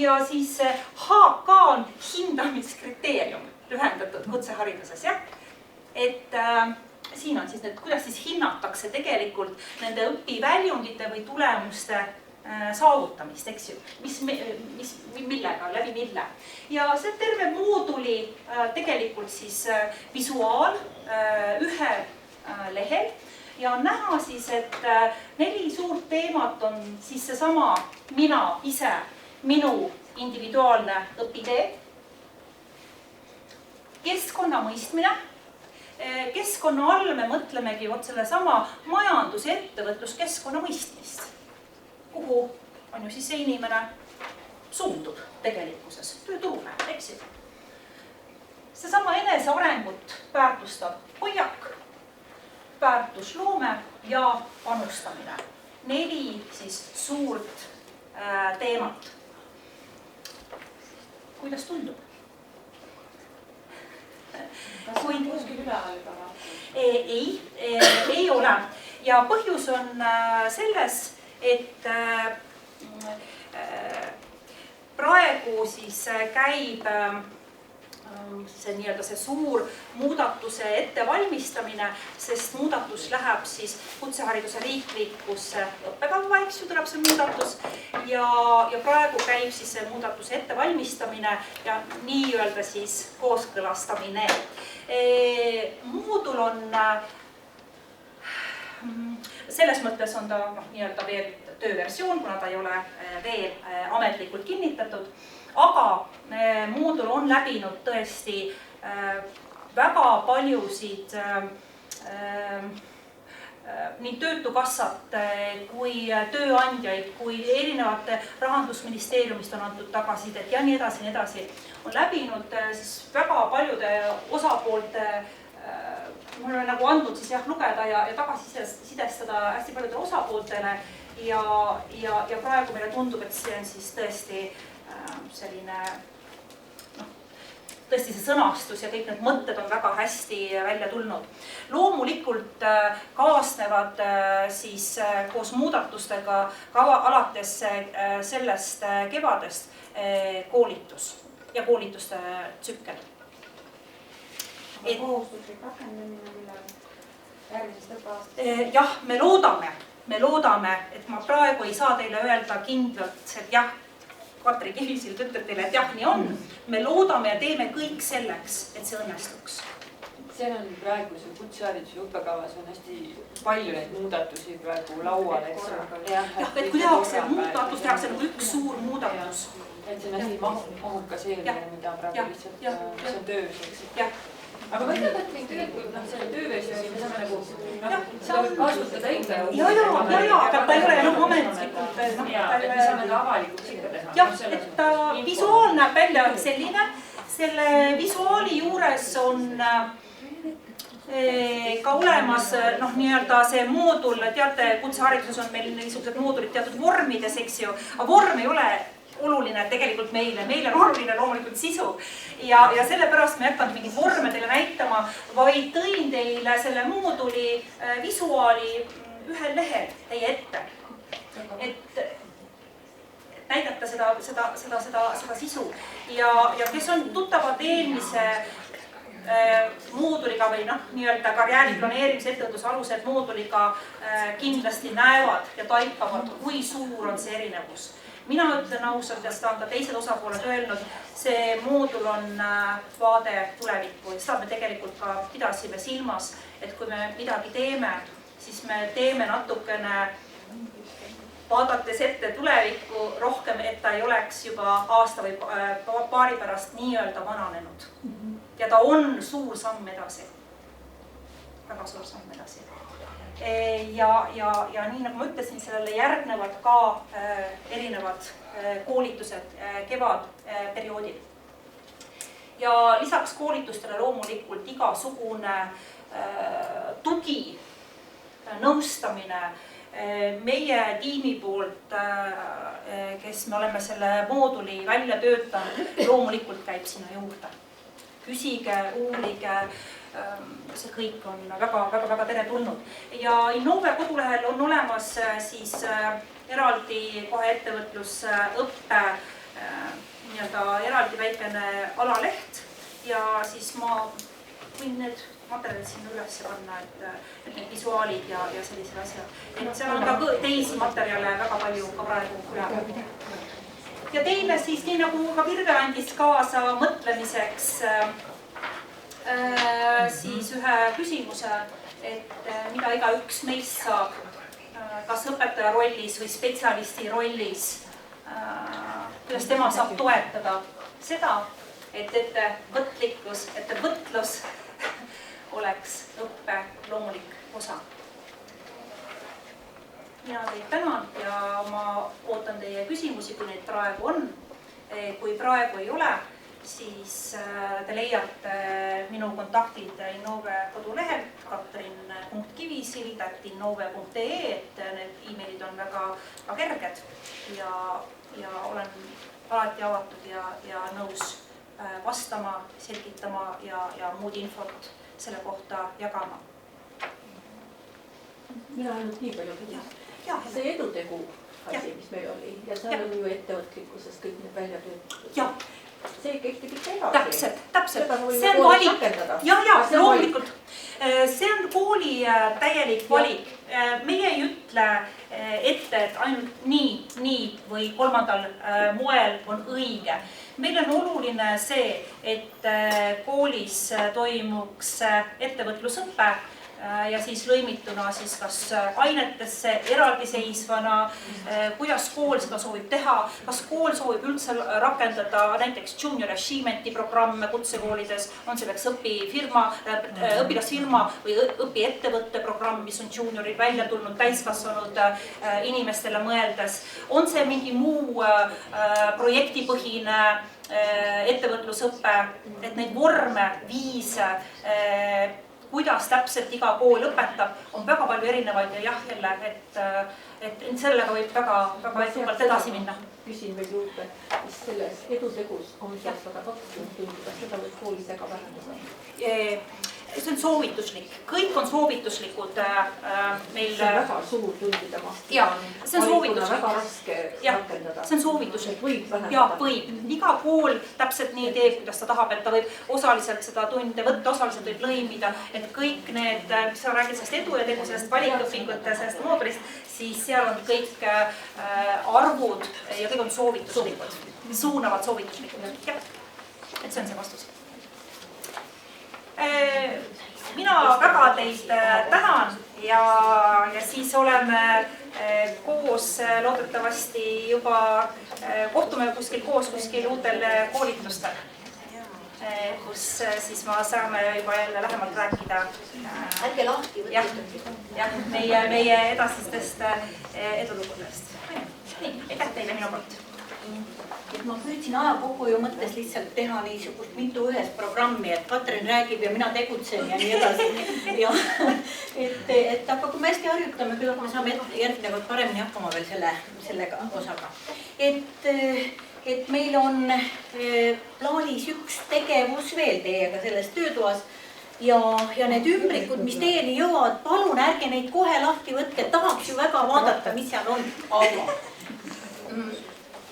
[SPEAKER 6] Ja siis HK on hindamiskriteerium lühendatud kutsehariduses, jah. Et siin on siis need, kuidas siis hinnatakse tegelikult nende õpiväljundite või tulemuste saavutamist, eks ju, millega, läbi mille. Ja see terve mooduli tegelikult siis visuaal ühe lehel ja on näha siis, et 4 suurt teemat on siis seesama mina ise, minu individuaalne õpitee, keskkonna mõistmine. Keskkonna all me mõtlemegi selle sama majandus- ja ettevõtluskeskkonna mõistmist, kuhu on ju siis see inimene suundub tegelikkuses, tööturule, eks ju. Seesama enesearengut väärtustav hoiak, väärtusloome ja panustamine. 4 siis suurt teemat. Kuidas tundub?
[SPEAKER 7] Kas on kuskil üle juba?
[SPEAKER 6] Ei ole. Ja põhjus on selles, et praegu siis käib see nii-öelda see suur muudatuse ettevalmistamine, sest muudatus läheb siis kutsehariduse riiklikusse õppekava, eks ju, tuleb see muudatus ja praegu käib siis see muudatuse ettevalmistamine ja nii-öelda siis kooskõlastamine. Moodul on, selles mõttes on ta nii-öelda veel tööversioon, kuna ta ei ole veel ametlikult kinnitatud. Aga moodul on läbinud tõesti väga paljusid nii töötukassat kui tööandjaid, kui erinevate Rahandusministeeriumist on antud tagasisidet ja nii edasi. On läbinud siis väga paljude osapoolte mul on nagu andnud siis jah lugeda ja tagasisidestada hästi paljudele osapooltele ja praegu meile tundub, et see on siis tõesti selline tõesti see sõnastus ja kõik need mõtted on väga hästi välja tulnud. Loomulikult kaasnevad siis koos muudatustega alates sellest kevadest koolitus ja koolituste tsükkel.
[SPEAKER 2] Kohustuslik rakendamine järgmisest õppeaastast?
[SPEAKER 6] Jah, me loodame, et ma praegu ei saa teile öelda kindlalt, et jah, Katri Kivisild ütleb teile, et jah, nii on. Me loodame ja teeme kõik selleks, et see õnnestuks.
[SPEAKER 9] Seal on praeguse kutsehariduse õppekavas on hästi palju neid muudatusi praegu laual.
[SPEAKER 6] Jah, et kui tehakse muudatus, tehakse nagu üks suur muudatus.
[SPEAKER 9] Et see on hästi mahukas eelmine, mida praegu lihtsalt see on töös. Aga ma ütlen, et tegelikult selle tööversiooni me saame nagu seda võib kasutada ikka.
[SPEAKER 6] Aga ta ei ole enam ametlikult.
[SPEAKER 9] Et me saame ka avalikuks ikka teha.
[SPEAKER 6] Jah, et visuaal näeb välja selline. Selle visuaali juures on ka olemas nii-öelda see moodul, teate, kutsehariduses on meil niisugused moodulid teatud vormides, eks ju, aga vorm ei ole oluline tegelikult meile on oluline loomulikult sisu ja sellepärast ma ei hakanud mingeid vorme teile näitama, vaid tõin teile selle mooduli visuaali ühel lehel teie ette, et näidata seda sisu ja kes on tuttavad eelmise mooduliga või nii-öelda karjääri planeerimise ettevõtluse alused mooduliga kindlasti näevad ja taipavad, kui suur on see erinevus. Mina ütlen ausalt ja seda on ka teised osapooled öelnud, see moodul on vaade tulevikku ja seda me tegelikult ka pidasime silmas, et kui me midagi teeme, siis me teeme natukene vaadates ette tulevikku rohkem, et ta ei oleks juba aasta või paari pärast nii-öelda vananenud. Ja ta on suur samm edasi, väga suur samm edasi. Ja nii nagu ma ütlesin, sellele järgnevad ka erinevad koolitused kevadperioodil. Ja lisaks koolitustele loomulikult igasugune tugi, nõustamine meie tiimi poolt, kes me oleme selle mooduli välja töötanud, loomulikult käib sinna juurde. Küsige, uurige, see kõik on väga teretulnud. Ja Innove kodulehel on olemas siis eraldi kohe ettevõtlusõppe eraldi väikene alaleht ja siis ma võin need materjalid sinna üles panna, et need visuaalid ja sellised asjad. Et seal on ka teisi materjale väga palju ka praegu üle. Ja teile siis, nii nagu ka Virve andis kaasa mõtlemiseks siis ühe küsimuse, et mida igaüks meist saab, kas õpetaja rollis või spetsialisti rollis, kuidas tema saab toetada seda, et ettevõtlus oleks õppe loomulik osa. Mina teid tänan ja ma ootan teie küsimusi, kui neid praegu on. Kui praegu ei ole, siis te leiate minu kontaktid Innove kodulehelt katrin.kivisild@innove.ee, et need e-mailid on väga kerged ja olen alati avatud ja nõus vastama, selgitama ja muud infot selle kohta jagama.
[SPEAKER 10] Mina ainult nii palju küsin. See edutegu asi, mis meil oli ja seal on ju ettevõtlikkusest kõik need välja töötatud. See kehtib ikka edasi.
[SPEAKER 6] Täpselt. See on valik. Loomulikult. See on kooli täielik valik. Meie ei ütle ette, et ainult nii või kolmandal moel on õige. Meil on oluline see, et koolis toimuks ettevõtlusõppe ja siis lõimituna siis kas ainetesse eraldiseisvana, kuidas kool seda soovib teha, kas kool soovib üldse rakendada näiteks junior achievement'i programme kutsekoolides, on selleks õpilasfirma või õpiettevõtte programm, mis on junioril välja tulnud täiskasvanud inimestele mõeldes, on see mingi muu projektipõhine ettevõtlusõppe, et neid vorme, viise kuidas täpselt iga kool õpetab, on väga palju erinevaid ja jah, jälle, et sellega võib väga edukalt edasi minna.
[SPEAKER 10] Küsin veel juurde, mis selles edutegus on seal 120 tundi, kas seda võib koolidega vähendada?
[SPEAKER 6] See on soovituslik, kõik on soovituslikud meil.
[SPEAKER 10] See on väga suur tundide maht.
[SPEAKER 6] Jaa, see on soovituslik.
[SPEAKER 10] Väga raske rakendada.
[SPEAKER 6] See on soovituslik.
[SPEAKER 10] Võib vähendada.
[SPEAKER 6] Jaa, võib. Iga kool täpselt nii teeb, kuidas ta tahab, et ta võib osaliselt seda tunde võtta, osaliselt võib lõimida, et kõik need, mis sa räägid sellest edu ja tegu, sellest valikõpingute, sellest moodulist, siis seal on kõik arvud ja kõik on soovituslikud, suunavad soovituslikud. Jah, et see on see vastus. Mina väga teid tänan ja siis oleme koos loodetavasti juba kohtume kuskil uutel koolitustel, kus siis saame juba jälle lähemalt rääkida.
[SPEAKER 3] Ärge lahti võtta.
[SPEAKER 6] Jah, meie edasistest edulugudest. Nii, aitäh teile minu poolt.
[SPEAKER 3] Ma püüdsin aja kokkuhoiu mõttes lihtsalt teha niisugust mitu ühes programmi, et Katrin räägib ja mina tegutsen ja nii edasi. Ja, aga kui me hästi harjutame, küll me saame järgmine kord paremini hakkama veel sellega osaga. Et meil on plaanis üks tegevus veel teiega selles töötoas ja need ümbrikud, mis teieni jõuavad, palun ärge neid kohe lahti võtke, tahaks ju väga vaadata, mis seal on, aga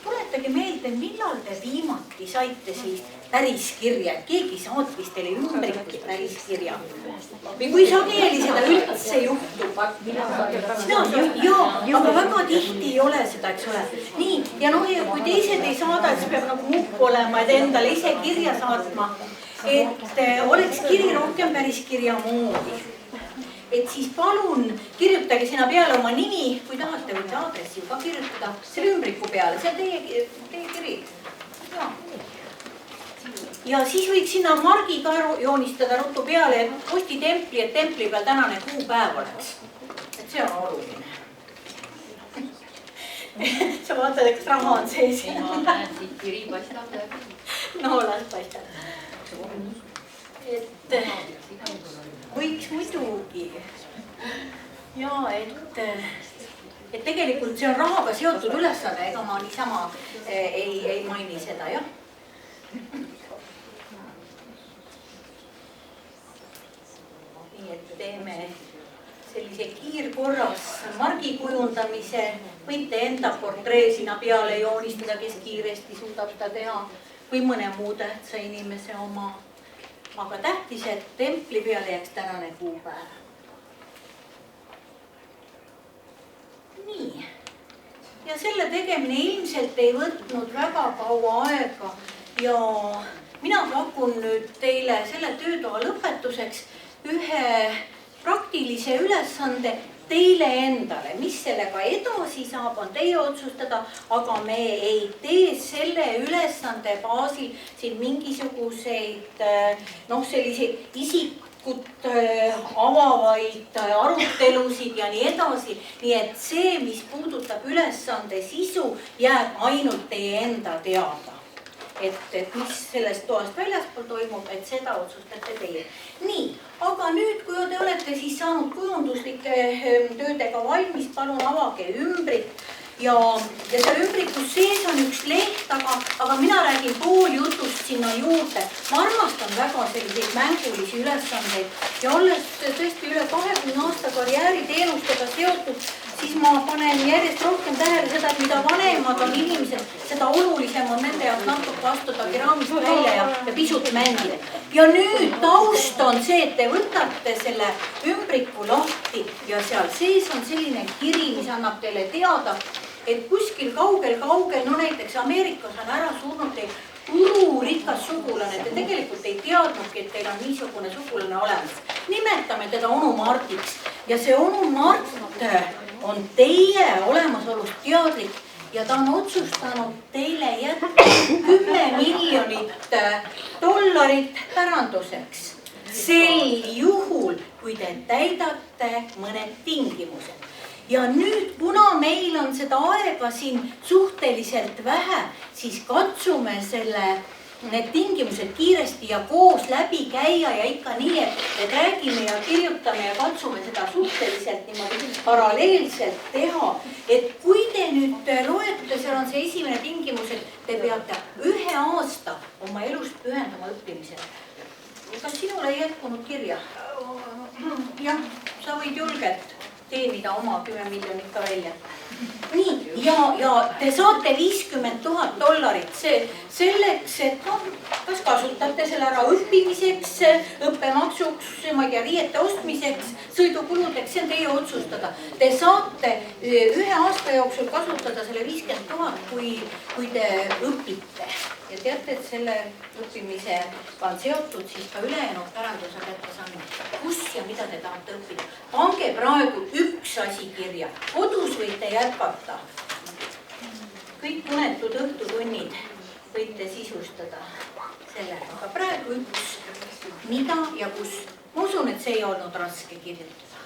[SPEAKER 3] tuletage meelde, millal te viimati saite siis päris kirja, keegi saatis teile ümbrikust päris kirja. Või kui sageli seda üldse juhtub. Jaa, aga väga tihti ei ole seda, eks ole. Nii, ja kui teised ei saada, siis peab nagu mukk olema, et endale ise kirja saatma, et oleks kiri rohkem päris kirja moodi. Et siis palun kirjutage sinna peale oma nimi, kui tahate võite aadressi ju ka kirjutada selle ümbriku peale, see on teie kiri. Ja siis võiks sinna margiga joonistada ruttu peale, et postitempli, et templi peal tänane kuupäev oleks. Et see on oluline. Sa vaatad, et kas raha on sees.
[SPEAKER 7] Ma näen siit kiri paistab läbi.
[SPEAKER 3] No, las paistab. Et võiks muidugi. Ja, et tegelikult see on rahaga seotud ülesanne, ega ma niisama ei maini seda, jah. Nii, et teeme sellise kiirkorras margi kujundamise, võite enda portree sinna peale joonistada, kes kiiresti suudab seda teha või mõne muu tähtsa inimese oma. Aga tähtis, et templi peale jääks tänane kuupäev. Nii. Ja selle tegemine ilmselt ei võtnud väga kaua aega ja mina pakun nüüd teile selle töötoa lõpetuseks ühe praktilise ülesande teile endale. Mis sellega edasi saab, on teie otsustada, aga me ei tee selle ülesande baasil siin mingisuguseid selliseid isikut avavaid arutelusid ja nii edasi. Nii et see, mis puudutab ülesande sisu, jääb ainult teie enda teada. Et mis sellest toast väljaspool toimub, et seda otsustate teie. Nii, aga nüüd, kui te olete siis saanud kujunduslike töödega valmis, palun avage ümbrit. Ja seal ümbrikus sees on üks leht, aga mina räägin pool jutust sinna juurde. Ma armastan väga selliseid mängulisi ülesandeid ja olles tõesti üle 20 aasta karjääriteenustega seotud, siis ma panen järjest rohkem tähele seda, et mida vanemad on inimesed, seda olulisem on nende jaoks natuke astuda keraamist välja ja pisut mängida. Ja nüüd taust on see, et te võtate selle ümbriku lahti ja seal sees on selline kiri, mis annab teile teada, et kuskil kaugel, no näiteks Ameerikas on ära surnud teil ururikas sugulane, te tegelikult ei teadnudki, et teil on niisugune sugulane olemas. Nimetame teda onu Martiks ja see onu Mart on teie olemasolust teadlik ja ta on otsustanud teile jätta $10 miljonit päranduseks. Sel juhul, kui te täidate mõned tingimused. Ja nüüd, kuna meil on seda aega siin suhteliselt vähe, siis katsume selle need tingimused kiiresti ja koos läbi käia ja ikka nii, et räägime ja kirjutame ja katsume seda suhteliselt niimoodi paralleelselt teha. Et kui te nüüd loete, seal on see esimene tingimus, et te peate 1 aasta oma elust pühendama õppimisele. Kas sinul ei jätkunud kirja? Jah, sa võid julgelt teenida oma 10 miljonit ka välja. Nii, ja te saate $50,000 selleks, et kas kasutate selle ära õppimiseks, õppemaksuks, ma ei tea, riiete ostmiseks, sõidukuludeks, see on teie otsustada. Te saate 1 aasta jooksul kasutada selle 50 000, kui te õpite. Ja teate, et selle õppimisega on seotud siis ka ülejäänud päranduse kättesaamine. Kus ja mida te tahate õppida? Pange praegu üks asi kirja. Kodus võite jätkata. Kõik unetud õhtutunnid võite sisustada sellega. Aga praegu üks, mida ja kus. Ma usun, et see ei olnud raske kirjutada.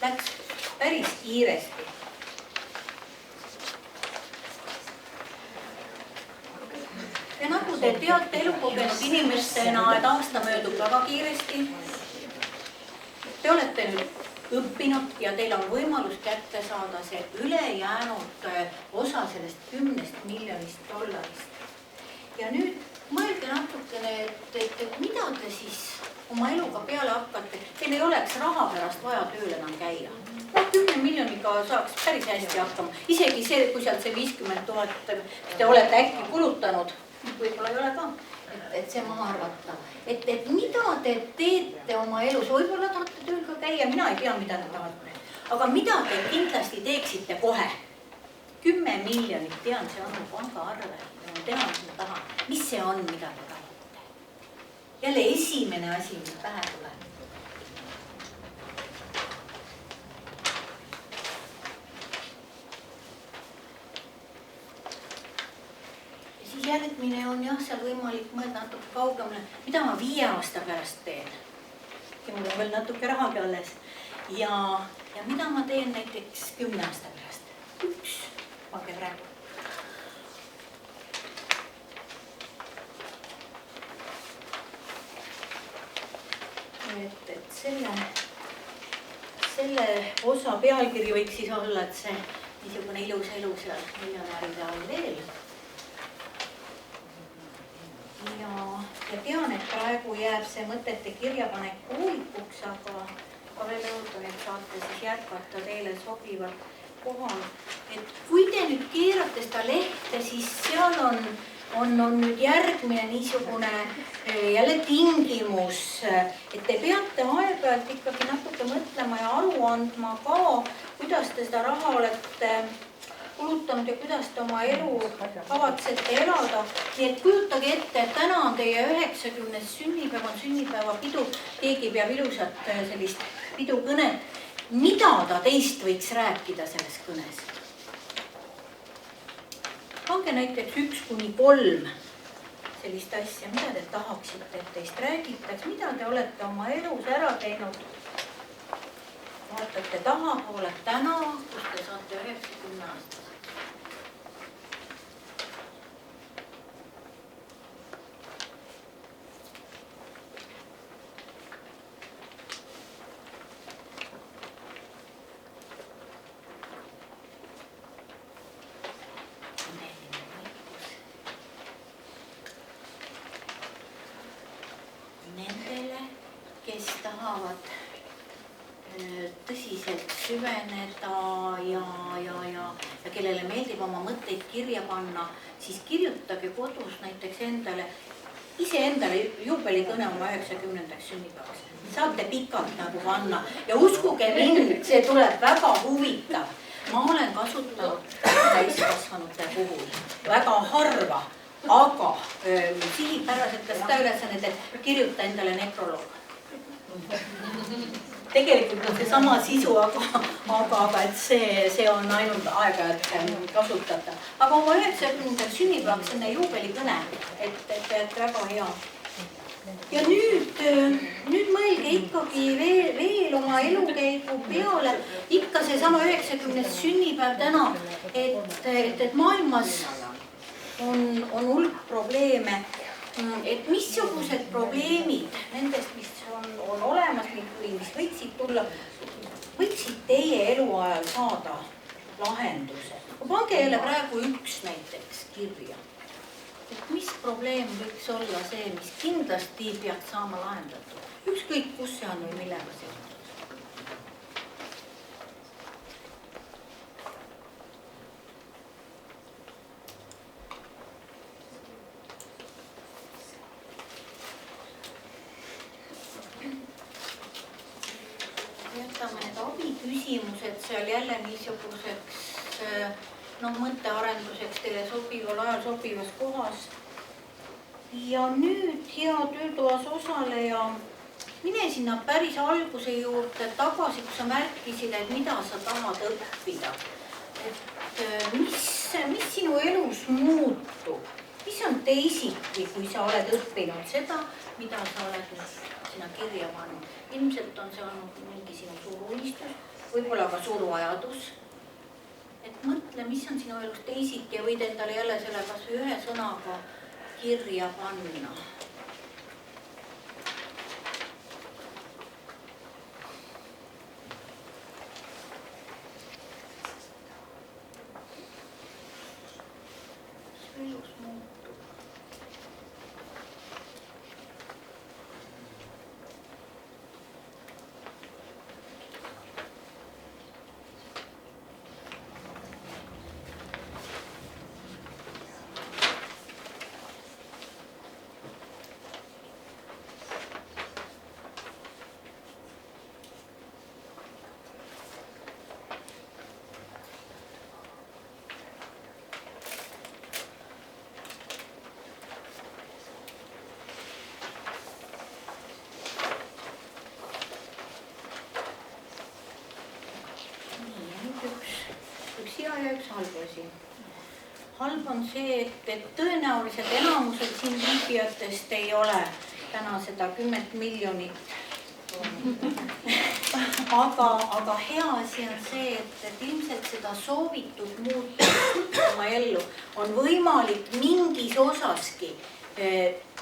[SPEAKER 3] Läks päris kiiresti. Ja nagu te teate elukogenud inimestena, et aasta möödub väga kiiresti. Te olete nüüd õppinud ja teil on võimalus kätte saada see ülejäänud osa sellest $10 miljonist. Ja nüüd mõelge natukene, et mida te siis oma eluga peale hakkate. Teil ei oleks raha pärast vaja tööl enam käia. 10 miljoniga saaks päris hästi hakkama. Isegi see, kui sealt see 50 000 te olete äkki kulutanud, võib-olla ei ole ka, et see maha arvata. Et mida te teete oma elus, võib-olla tahate tööl ka käia, mina ei tea, mida te tahate. Aga mida te kindlasti teeksite kohe? 10 miljonit, tean, see on pangaarve. Ma tean, mis ma tahan. Mis see on, mida te tahate? Jälle esimene asi, mis pähe tuleb. Järgmine on jah, seal võimalik mõelda natuke kaugemale, mida ma 5 aasta pärast teen. Ja mul on veel natuke rahagi alles. Ja mida ma teen näiteks 10 aasta pärast. Üks, pange praegu. Et selle osa pealkiri võiks siis olla, et see niisugune ilus elu seal miljonäride all veel. Ja tean, et praegu jääb see mõtete kirjapanek koolikuks, aga veel õudan, et saate siis jätkata teile sobival kohal. Et kui te nüüd keerate seda lehte, siis seal on nüüd järgmine niisugune jälle tingimus, et te peate aeg-ajalt ikkagi natuke mõtlema ja aru andma ka, kuidas te seda raha olete kulutanud ja kuidas te oma elu kavatsete elada. Nii et kujutage ette, et täna on teie 90. sünnipäev, on sünnipäevapidu, keegi peab ilusat sellist pidukõnet. Mida ta teist võiks rääkida selles kõnes? Pange näiteks 1 kuni 3 sellist asja, mida te tahaksite, et teist räägitaks, mida te olete oma elus ära teinud. Vaatate tahapoole täna, kus te saate 90 aastat. Nendele, kes tahavad tõsiselt süveneda ja kellele meeldib oma mõtteid kirja panna, siis kirjutage kodus näiteks iseendale juubelikõne oma 90. sünnipäevas. Saate pikalt nagu panna ja uskuge mind, see tuleb väga huvitav. Ma olen kasutanud täiskasvanute puhul väga harva, aga sihipäraselt ka seda ülesannet, et kirjuta endale nekroloog. Tegelikult on see sama sisu, aga et see on ainult aeg-ajalt kasutatav. Aga oma 90. sünnipäevaks enne juubelikõne, et väga hea. Ja nüüd mõelge ikkagi veel oma elukäigu peale, ikka see sama 90. sünnipäev täna, et maailmas on hulk probleeme et missugused probleemid nendest, mis on olemas või mis võiksid tulla, võiksid teie eluajal saada lahenduse. Pange jälle praegu üks näiteks kirja. Et mis probleem võiks olla see, mis kindlasti peaks saama lahendatud? Ükskõik, kus see on või millega see on. Jätame need abiküsimused seal jälle niisuguseks mõttearenduseks teile sobival ajal sobivas kohas. Ja nüüd, hea töötoas osaleja, mine sinna päris alguse juurde tagasi, kus sa märkisid, et mida sa tahad õppida. Et mis sinu elus muutub? Mis on teisiti, kui sa oled õppinud seda, mida sa oled sinna kirja pannud? Ilmselt on see olnud mingi sinu suur unistus, võib-olla ka suur vajadus. Et mõtle, mis on sinu elus teisiti ja võid endale jälle selle kas või ühe sõnaga kirja panna. Mis elus muutub? Üks hea ja üks halb asi. Halb on see, et tõenäoliselt enamusel siin viibijatest ei ole täna seda 10 miljonit. Aga hea asi on see, et ilmselt seda soovitud muutust oma ellu on võimalik mingis osaski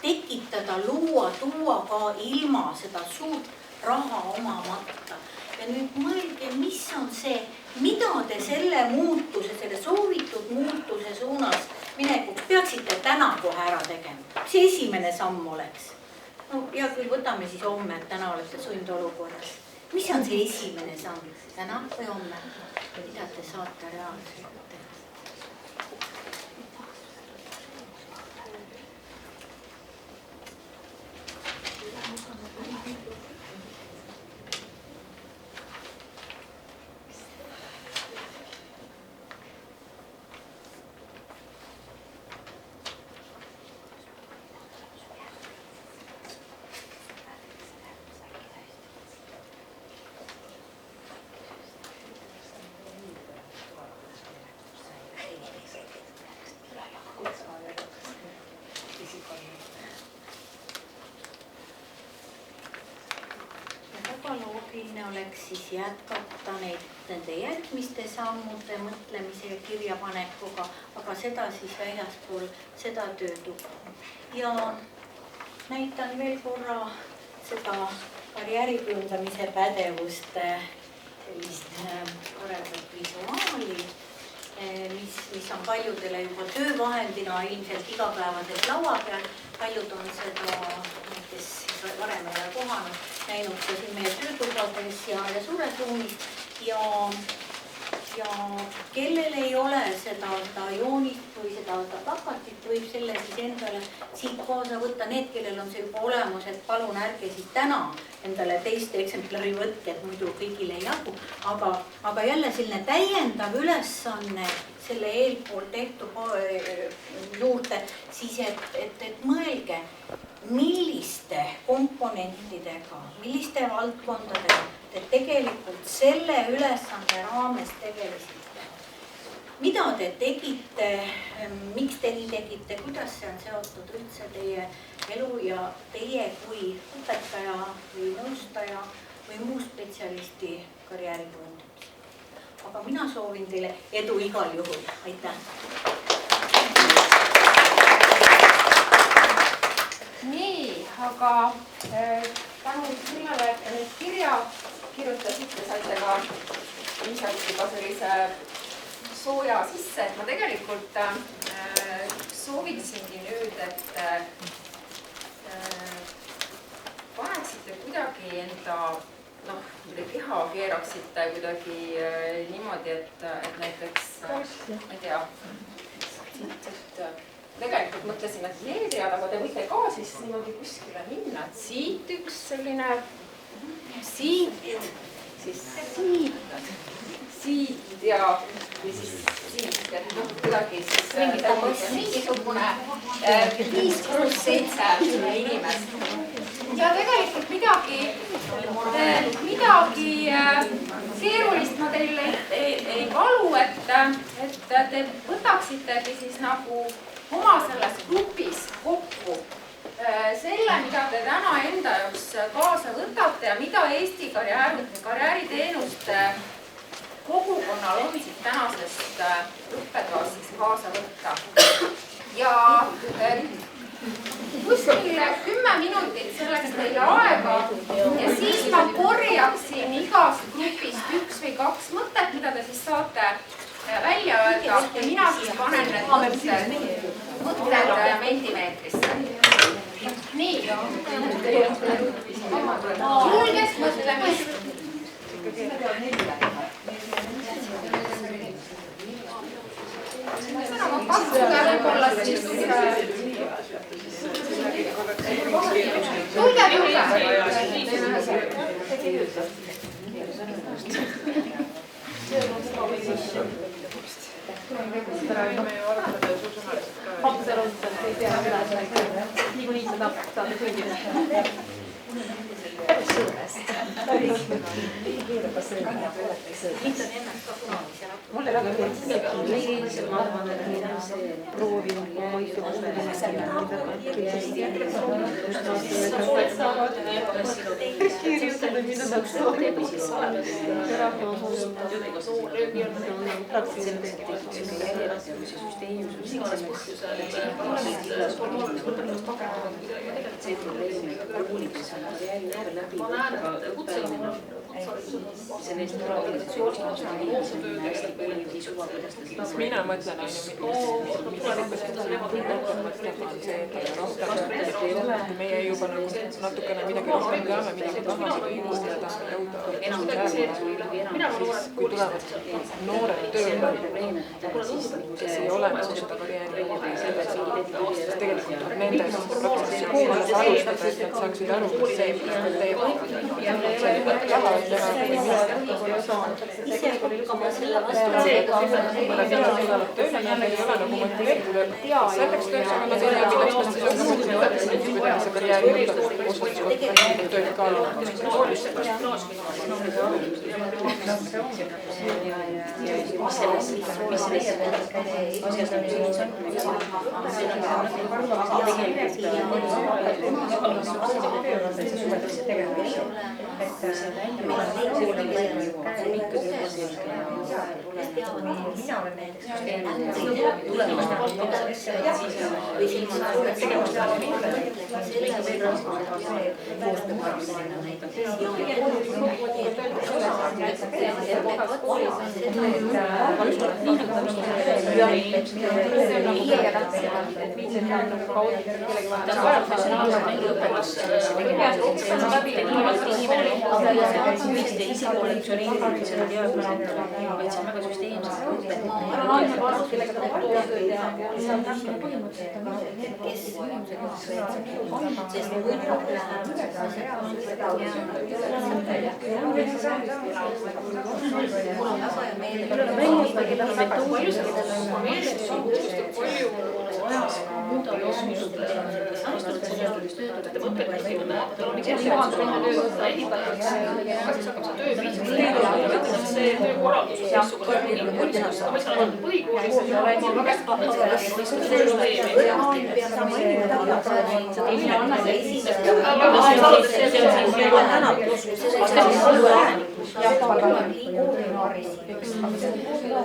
[SPEAKER 3] tekitada, luua, tuua ka ilma seda suurt raha omamata. Ja nüüd mõelge, mis on see, mida te selle muutuse, selle soovitud muutuse suunas minekuks peaksite täna kohe ära tegema. See esimene samm oleks. No ja kui võtame siis homme, et täna olete sundolukorras. Mis on see esimene samm? Täna või homme? Mida te saate reaalselt teha? Loogiline oleks siis jätkata nende järgmiste sammude mõtlemise ja kirjapanekuga, aga seda siis väljaspool seda töötuppa. Ja näitan veel korra seda karjäärikujundamise pädevust, sellist toredat visuaali, mis on paljudele juba töövahendina ilmselt igapäevaselt laua peal. Paljud on seda, kes varem ei ole kohanud, näinud ka siin meie töötubades ja suures ruumis ja kellel ei ole seda joonist või seda plakatit, võib selle siis endale siit kaasa võtta. Need, kellel on see juba olemas, et palun ärge siis täna endale teist eksemplari võtke, et muidu kõigile ei jagu. Aga jälle selline täiendav ülesanne selle eelpool tehtu juurde, siis et mõelge, milliste komponentidega, milliste valdkondadega te tegelikult selle ülesande raames tegelesite. Mida te tegite, miks te nii tegite, kuidas see on seotud üldse teie elu ja teie kui õpetaja või nõustaja või muu spetsialisti karjääri kujundamisel. Aga mina soovin teile edu igal juhul. Aitäh!
[SPEAKER 2] nii, aga tänu sellele, et te nüüd kirja kirjutasite, saite ka ilmselt juba sellise sooja sisse, et ma tegelikult sooviksingi nüüd, et paneksite kuidagi enda keha keeraksite kuidagi niimoodi, et näiteks, ma ei tea, tegelikult mõtlesin, et leedriad, aga te võite ka siis niimoodi kuskile minna, et siit üks selline, siit, siis siit ja siis siit, et kuidagi siis mingisugune 5+7 inimest. Ja tegelikult midagi keerulist ma teile ei palu, et te võtaksitegi siis nagu oma selles grupis kokku selle, mida te täna enda jaoks kaasa võtate ja mida Eesti karjääriteenuste kogukonnal on siis tänasest õppetoast siis kaasa võtta. Ja kuskil 10 minutit selleks teile aega ja siis ma korjaksin igast grupist 1 või 2 mõtet, mida te siis saate välja öelda ja mina siis panen need mõtted mentimeetrisse. Nii, julgest mõtlemist. Sõnaga katsuge võib-olla siis tulge.
[SPEAKER 10] absoluutselt ei tea midagi. Niikuinii seda saate kõigile.
[SPEAKER 3] Mulle väga meeldis, ma arvan, et meil on see proovinud kirjutada, mida nad soovivad.
[SPEAKER 1] ma näen, et kutseline
[SPEAKER 7] sellest organisatsioonist hästi palju sisu, kuidas ta
[SPEAKER 5] mina mõtlen, meie juba natukene midagi rohkem teame, midagi tahasid õigust ja tahame jõuda, kui tulevad noored tööle, kes ei ole seda karjääri, siis tegelikult on nende koolus alustada, et nad saaksid aru, kas see, mida nad teevad. Tahavad teha tulevad tööle, nad ei ole nagu motiveeritud selleks tööks, aga nad ei tea, milleks nad siis on motiveeritud, kuidas see karjääri oskuskoht tööd kaaluvad koolis.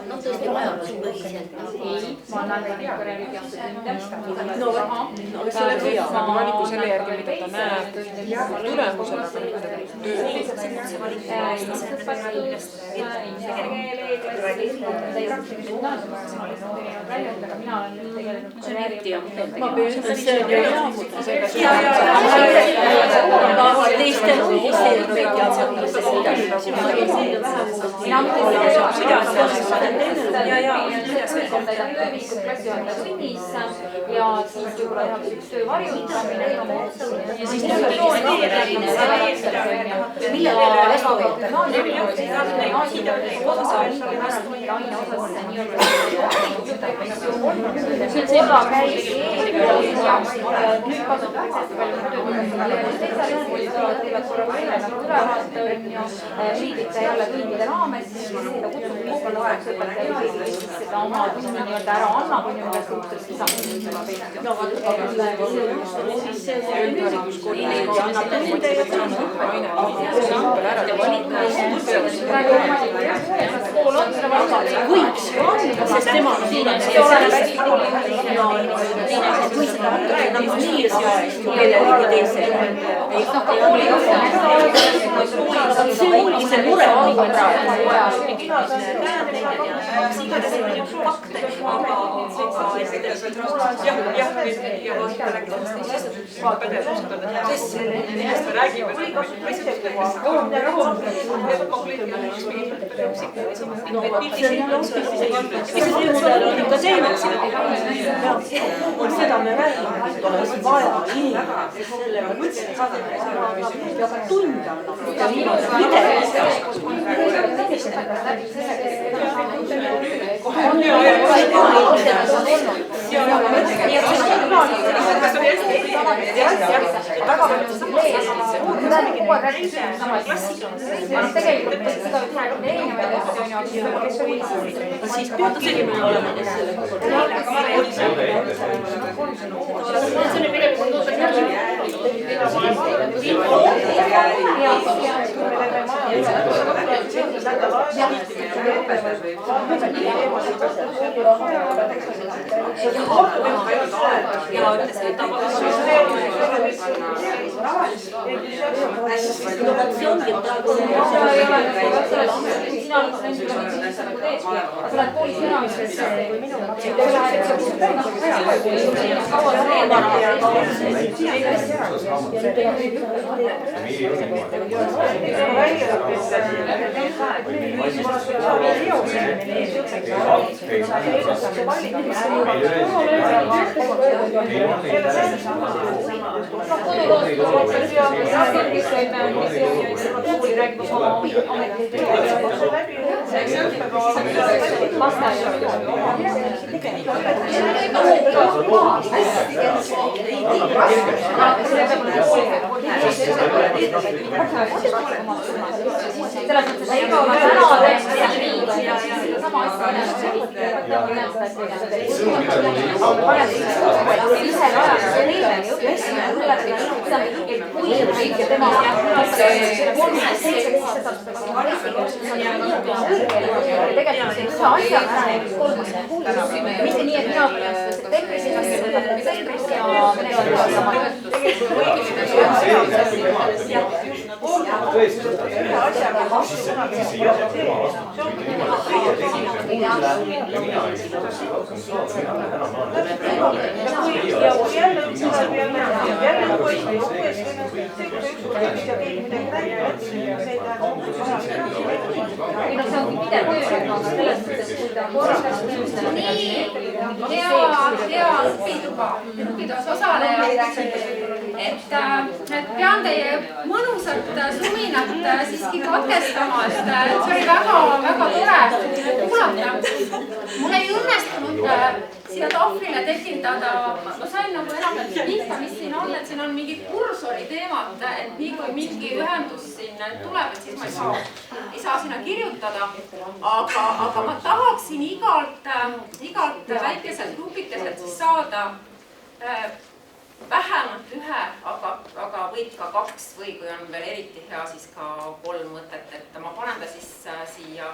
[SPEAKER 3] no tõesti ajaloopõhiselt.
[SPEAKER 2] ma annan ikka religioonset
[SPEAKER 5] valiku selle järgi, mida ta näeb tulemusena
[SPEAKER 2] ja siis võib-olla tehakse üks töö varjutamine ja siis riigite jälle tundide raames, siis seda kutsumisel oleks õpetaja seda oma nii-öelda ära annab, on ju, üles õpetust lisamist.
[SPEAKER 10] võiks, sest tema siin on see kui seda nii kellelegi teisele. See ongi see mure seda me räägime, et oleks vaja inimesi selle mõttes ja ka tunde annab siis peab selline olema mitte nii, et mina septembris
[SPEAKER 2] õpitoas osalejad, et pean teie mõnusat suminat siiski katkestama, et see oli väga tore kuulata. Mul ei õnnestunud siia tahvlile tekitada, ma sain nagu enam-vähem pihta, mis siin on, et siin on mingid kursori teemad, et nii kui mingi ühendus siin tuleb, et siis ma ei saa sinna kirjutada, aga ma tahaksin igalt väikeselt grupikeselt siis saada vähemalt ühe, aga võib ka 2 või kui on veel eriti hea, siis ka 3 mõtet, et ma panen ta siis siia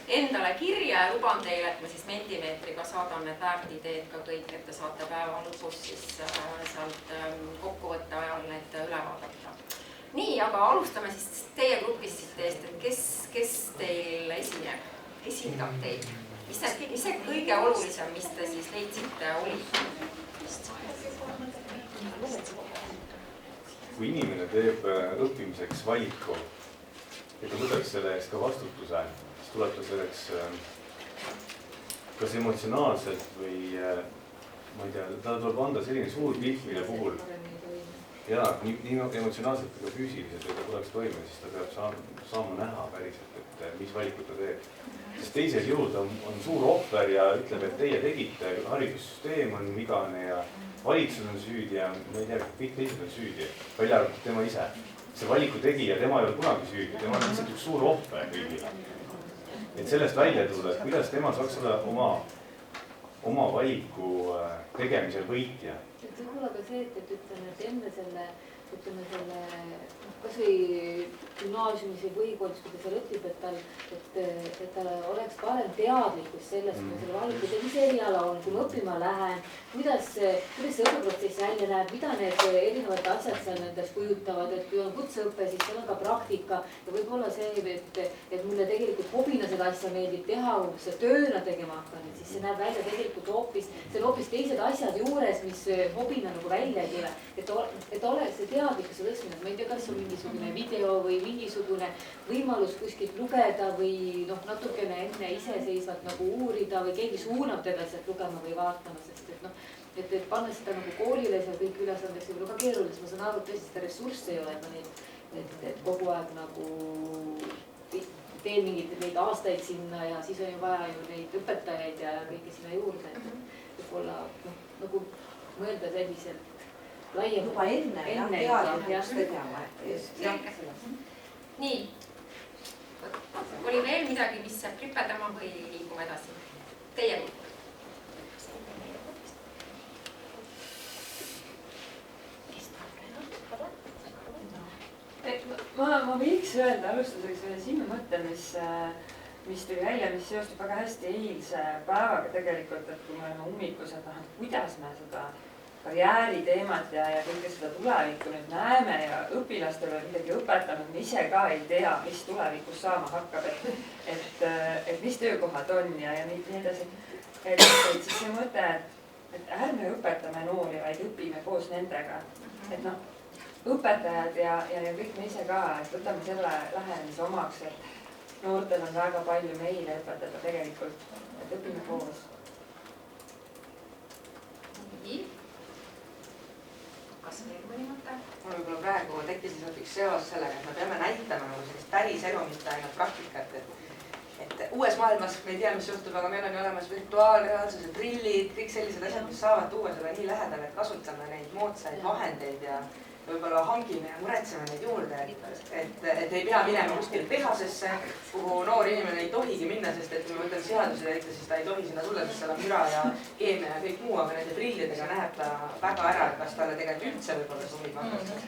[SPEAKER 2] endale kirja ja luban teile, et me siis Mentimeetriga saadame need väärtideed ka kõik, et te saate päeva lõpus siis sealt kokkuvõtte ajal need üle vaadata. Nii, aga alustame siis teie grupist siit eest, et kes teil esindab teid? Mis see kõige olulisem, mis te siis leidsite oli?
[SPEAKER 11] Kui inimene teeb õppimiseks valiku ja ta võtaks selle eest ka vastutuse, siis tuleb ta selleks kas emotsionaalselt või ma ei tea, ta tuleb anda selline suur pilt, mille puhul nii emotsionaalselt kui ka füüsiliselt, et ta tuleks toime, siis ta peab saama näha päriselt, et mis valikut ta teeb. Sest teisel juhul ta on suur ohver ja ütleb, et teie tegite, haridussüsteem on vigane ja valitsus on süüdi ja ma ei tea, kõik teised on süüdi, välja arvatud tema ise. See valiku tegija, tema ei ole kunagi süüdi, tema on lihtsalt üks suur ohver kõigile. Et sellest välja tulla, et kuidas tema saaks olla oma valiku tegemisel võitja.
[SPEAKER 12] Võib-olla ka see, et ütleme, et enne selle kas või gümnaasiumis või põhikoolis, kui ta seal õpib, et tal oleks parem teadlikkus sellest, kui ma selle valiku teen, mis eriala on, kui ma õppima lähen, kuidas see õppeprotsess välja näeb, mida need erinevad asjad seal nendes kujutavad, et kui on kutseõpe, siis seal on ka praktika ja võib-olla see, et mulle tegelikult hobina seda asja meeldib teha, kui seda tööna tegema hakkan, et siis see näeb välja tegelikult hoopis teised asjad juures, mis hobina nagu välja ei tule, et oleks see teadlikkuse tõstmine, ma ei tea, kas on mingisugune video või mingisugune võimalus kuskilt lugeda või natukene enne iseseisvalt nagu uurida või keegi suunab teda sealt lugema või vaatama, sest et panna seda nagu koolile seal kõik ülesandeks võib-olla ka keerulis, ma saan aru, et tõesti seda ressurssi ei ole, et kogu aeg nagu teen mingeid neid aastaid sinna ja siis on ju vaja ju neid õpetajaid ja kõike sinna juurde, et võib-olla nagu mõelda selliselt laiem
[SPEAKER 13] juba enne teadlikult tegema.
[SPEAKER 2] Nii, oli veel midagi, mis jääb kripedama või liigume edasi? Teie grupp.
[SPEAKER 9] Ma võiks öelda alustuseks ühe sinna mõtte, mis tuli välja, mis seostub väga hästi eilse päevaga tegelikult, et kui me oleme ummikus, et kuidas me seda karjääriteemat ja kõike seda tulevikku nüüd näeme ja õpilastele midagi õpetanud, me ise ka ei tea, mis tulevikus saama hakkab, et mis töökohad on ja nii edasi. Et siis see mõte, et ärme õpetame noori, vaid õpime koos nendega. Et õpetajad ja kõik me ise ka, et võtame selle lähenemise omaks, et noortel on väga palju meile õpetada tegelikult, et õpime koos.
[SPEAKER 2] Nii. Kas veel mõni mõte?
[SPEAKER 4] Mul võib-olla praegu tekkis üks seos sellega, et me peame näitama nagu sellist päris elu, mitte ainult praktikat, et uues maailmas me ei tea, mis juhtub, aga meil on ju olemas virtuaalreaalsuse prillid, kõik sellised asjad, mis saavad tuua seda nii lähedale, et kasutame neid moodsaid vahendeid ja võib-olla hangime ja muretseme neid juurde, et ei pea minema kuskil tehasesse, kuhu noor inimene ei tohigi minna, sest et kui ma võtan seaduse täita, siis ta ei tohi sinna tulla, sest seal on müra ja keemia ja kõik muu, aga nende prillidega näeb ta väga ära, et kas talle tegelikult üldse võib-olla sobib hakata.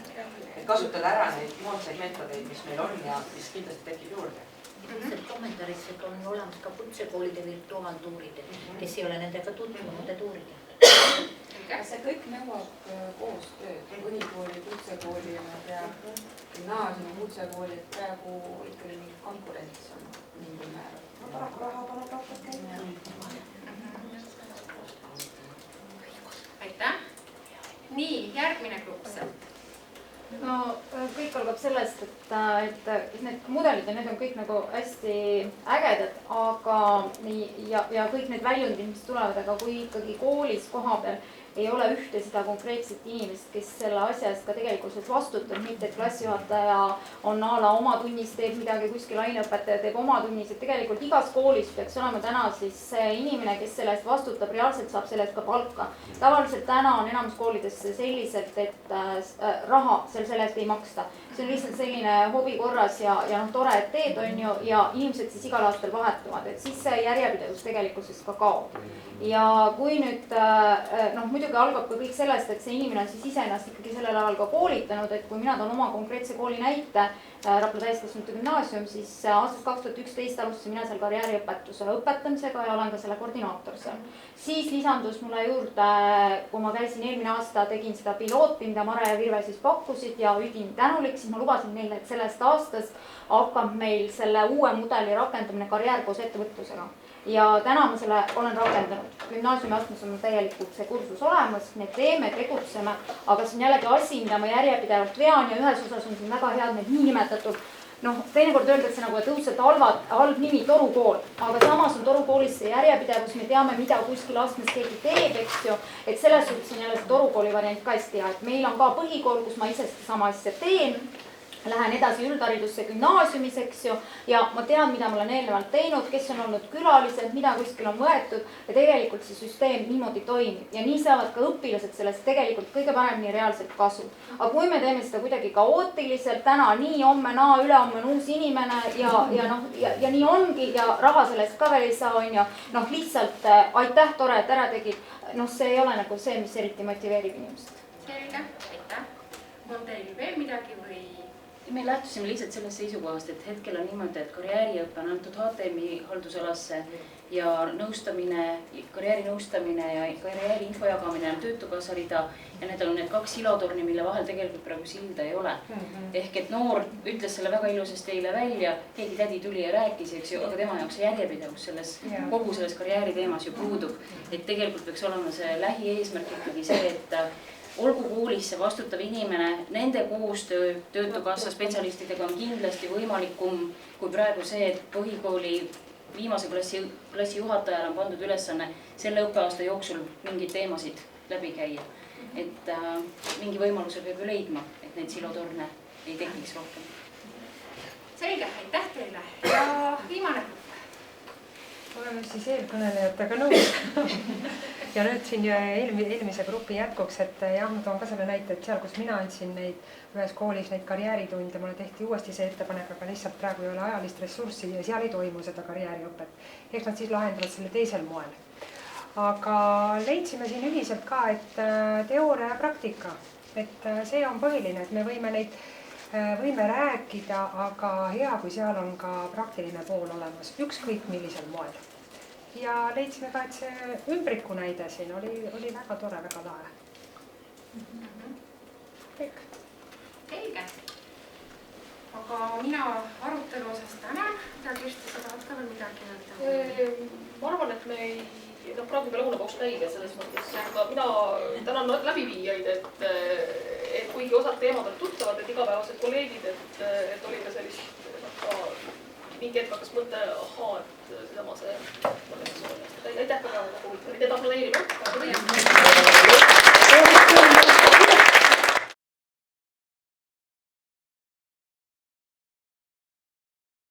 [SPEAKER 4] Et kasutada ära neid moodsaid meetodeid, mis meil on ja mis kindlasti tekib juurde.
[SPEAKER 3] Kommentaaris on olemas ka kutsekoolide virtuaaltuurid, kes ei ole nendega tutvunud, et uurida.
[SPEAKER 5] See kõik nõuab koostööd, põhikooli, kutsekooli ja ma tea, gümnaasiumi, kutsekooli, et praegu ikkagi mingi konkurents on mingil määral.
[SPEAKER 4] No paraku raha paneb raport käima.
[SPEAKER 2] Aitäh. Nii, järgmine grupp sealt.
[SPEAKER 14] No kõik algab sellest, et need mudelid ja need on kõik nagu hästi ägedad, aga ja kõik need väljundid, mis tulevad, aga kui ikkagi koolis koha peal ei ole ühte seda konkreetset inimest, kes selle asja eest ka tegelikult vastutab, mitte et klassijuhataja on a la oma tunnis teeb midagi, kuskil aineõpetaja teeb oma tunnis, et tegelikult igas koolis peaks olema täna siis see inimene, kes selle eest vastutab, reaalselt saab selle eest ka palka. Tavaliselt täna on enamus koolides selliselt, et raha selle eest ei maksta. See on lihtsalt selline hobi korras ja tore, et teed on ju ja inimesed siis igal aastal vahetuvad, et siis see järjepidevus tegelikkuses ka kaob. Ja kui nüüd, muidugi muidugi algab ka kõik sellest, et see inimene on siis iseennast ikkagi sellel ajal ka koolitanud, et kui mina toon oma konkreetse kooli näite, Rapla täiskasvanute gümnaasium, siis aastast 2011 alustasin mina seal karjääriõpetuse õpetamisega ja olen ka selle koordinaator seal. Siis lisandus mulle juurde, kui ma käisin eelmine aasta, tegin seda pilooti, mida Mare ja Virve siis pakkusid ja üdini tänulik, siis ma lubasin neile, et sellest aastast hakkab meil selle uue mudeli rakendamine karjäär koos ettevõtlusega. Ja täna ma selle olen rakendanud. Gümnaasiumi astmes on täielikult see kursus olemas, me teeme, tegutseme, aga see on jällegi asi, mida ma järjepidevalt vean ja ühes osas on siin väga head need niinimetatud, teinekord öeldakse nagu, et õudselt halb nimi torukool, aga samas on torukoolis see järjepidevus, me teame, mida kuskil astmes keegi teeb, eks ju, et selles suhtes on jälle see torukooli variant ka hästi hea, et meil on ka põhikool, kus ma ise sama asja teen. Lähen edasi üldharidusse gümnaasiumis, eks ju, ja ma tean, mida ma olen eelnevalt teinud, kes on olnud külalised, mida kuskil on võetud ja tegelikult see süsteem niimoodi toimib ja nii saavad ka õpilased sellest tegelikult kõige paremini reaalselt kasu. Aga kui me teeme seda kuidagi kaootiliselt, täna nii, homme naa, ülehomme on uus inimene ja nii ongi ja raha sellest ka veel ei saa, on ju, lihtsalt aitäh, tore, et ära tegid, see ei ole nagu see, mis eriti motiveerib inimest.
[SPEAKER 2] Selge, aitäh. On teil veel midagi või?
[SPEAKER 15] Me lähtusime lihtsalt sellest seisukohast, et hetkel on niimoodi, et karjääriõppe on antud HTM-i haldusalasse ja karjääri nõustamine ja karjääri info jagamine on Töötukassa rida ja need on need 2 silotorni, mille vahel tegelikult praegu silda ei ole. Ehk et noor ütles selle väga ilusasti eile välja, keegi tädi tuli ja rääkis, eks ju, aga tema jaoks järjepidevus kogu selles karjääri teemas ju puudub. Et tegelikult peaks olema see lähieesmärk ikkagi see, et olgu koolis see vastutav inimene, nende koostöö Töötukassa spetsialistidega on kindlasti võimalikum kui praegu see, et põhikooli viimase klassi juhatajal on pandud ülesanne selle õppeaasta jooksul mingeid teemasid läbi käia. Et mingi võimaluse peab ju leidma, et neid silotorne ei tekiks rohkem.
[SPEAKER 2] Selge, aitäh teile ja viimane grupp.
[SPEAKER 16] Oleme siis eelkõnelejatega nõus. Ja nüüd siin eelmise grupi jätkuks, et jah, ma toon ka selle näite, et seal, kus mina andsin ühes koolis neid karjääritunde, mulle tehti uuesti see ettepanek, aga lihtsalt praegu ei ole ajalist ressurssi ja seal ei toimu seda karjääriõpet. Eks nad siis lahendavad selle teisel moel. Aga leidsime siin ühiselt ka, et teooria ja praktika, et see on põhiline, et me võime rääkida, aga hea, kui seal on ka praktiline pool olemas, ükskõik millisel moel. Ja leidsime ka, et see ümbriku näide siin oli väga tore, väga lahe. Kõik.
[SPEAKER 2] Selge. Aga mina arutelu osas tänan. Mida Kirsti, sa tahad ka veel midagi öelda?
[SPEAKER 1] Ma arvan, et me ei... praegu ka lõunapaus käige selles mõttes, aga mina tänan läbiviijaid, et kuigi osad teemad on tuttavad, et igapäevased kolleegid, et oli ka sellist mingi hetk hakkas mõte, et sedama see organisatsioon. Aitäh ka huvitav, mida ta planeerib.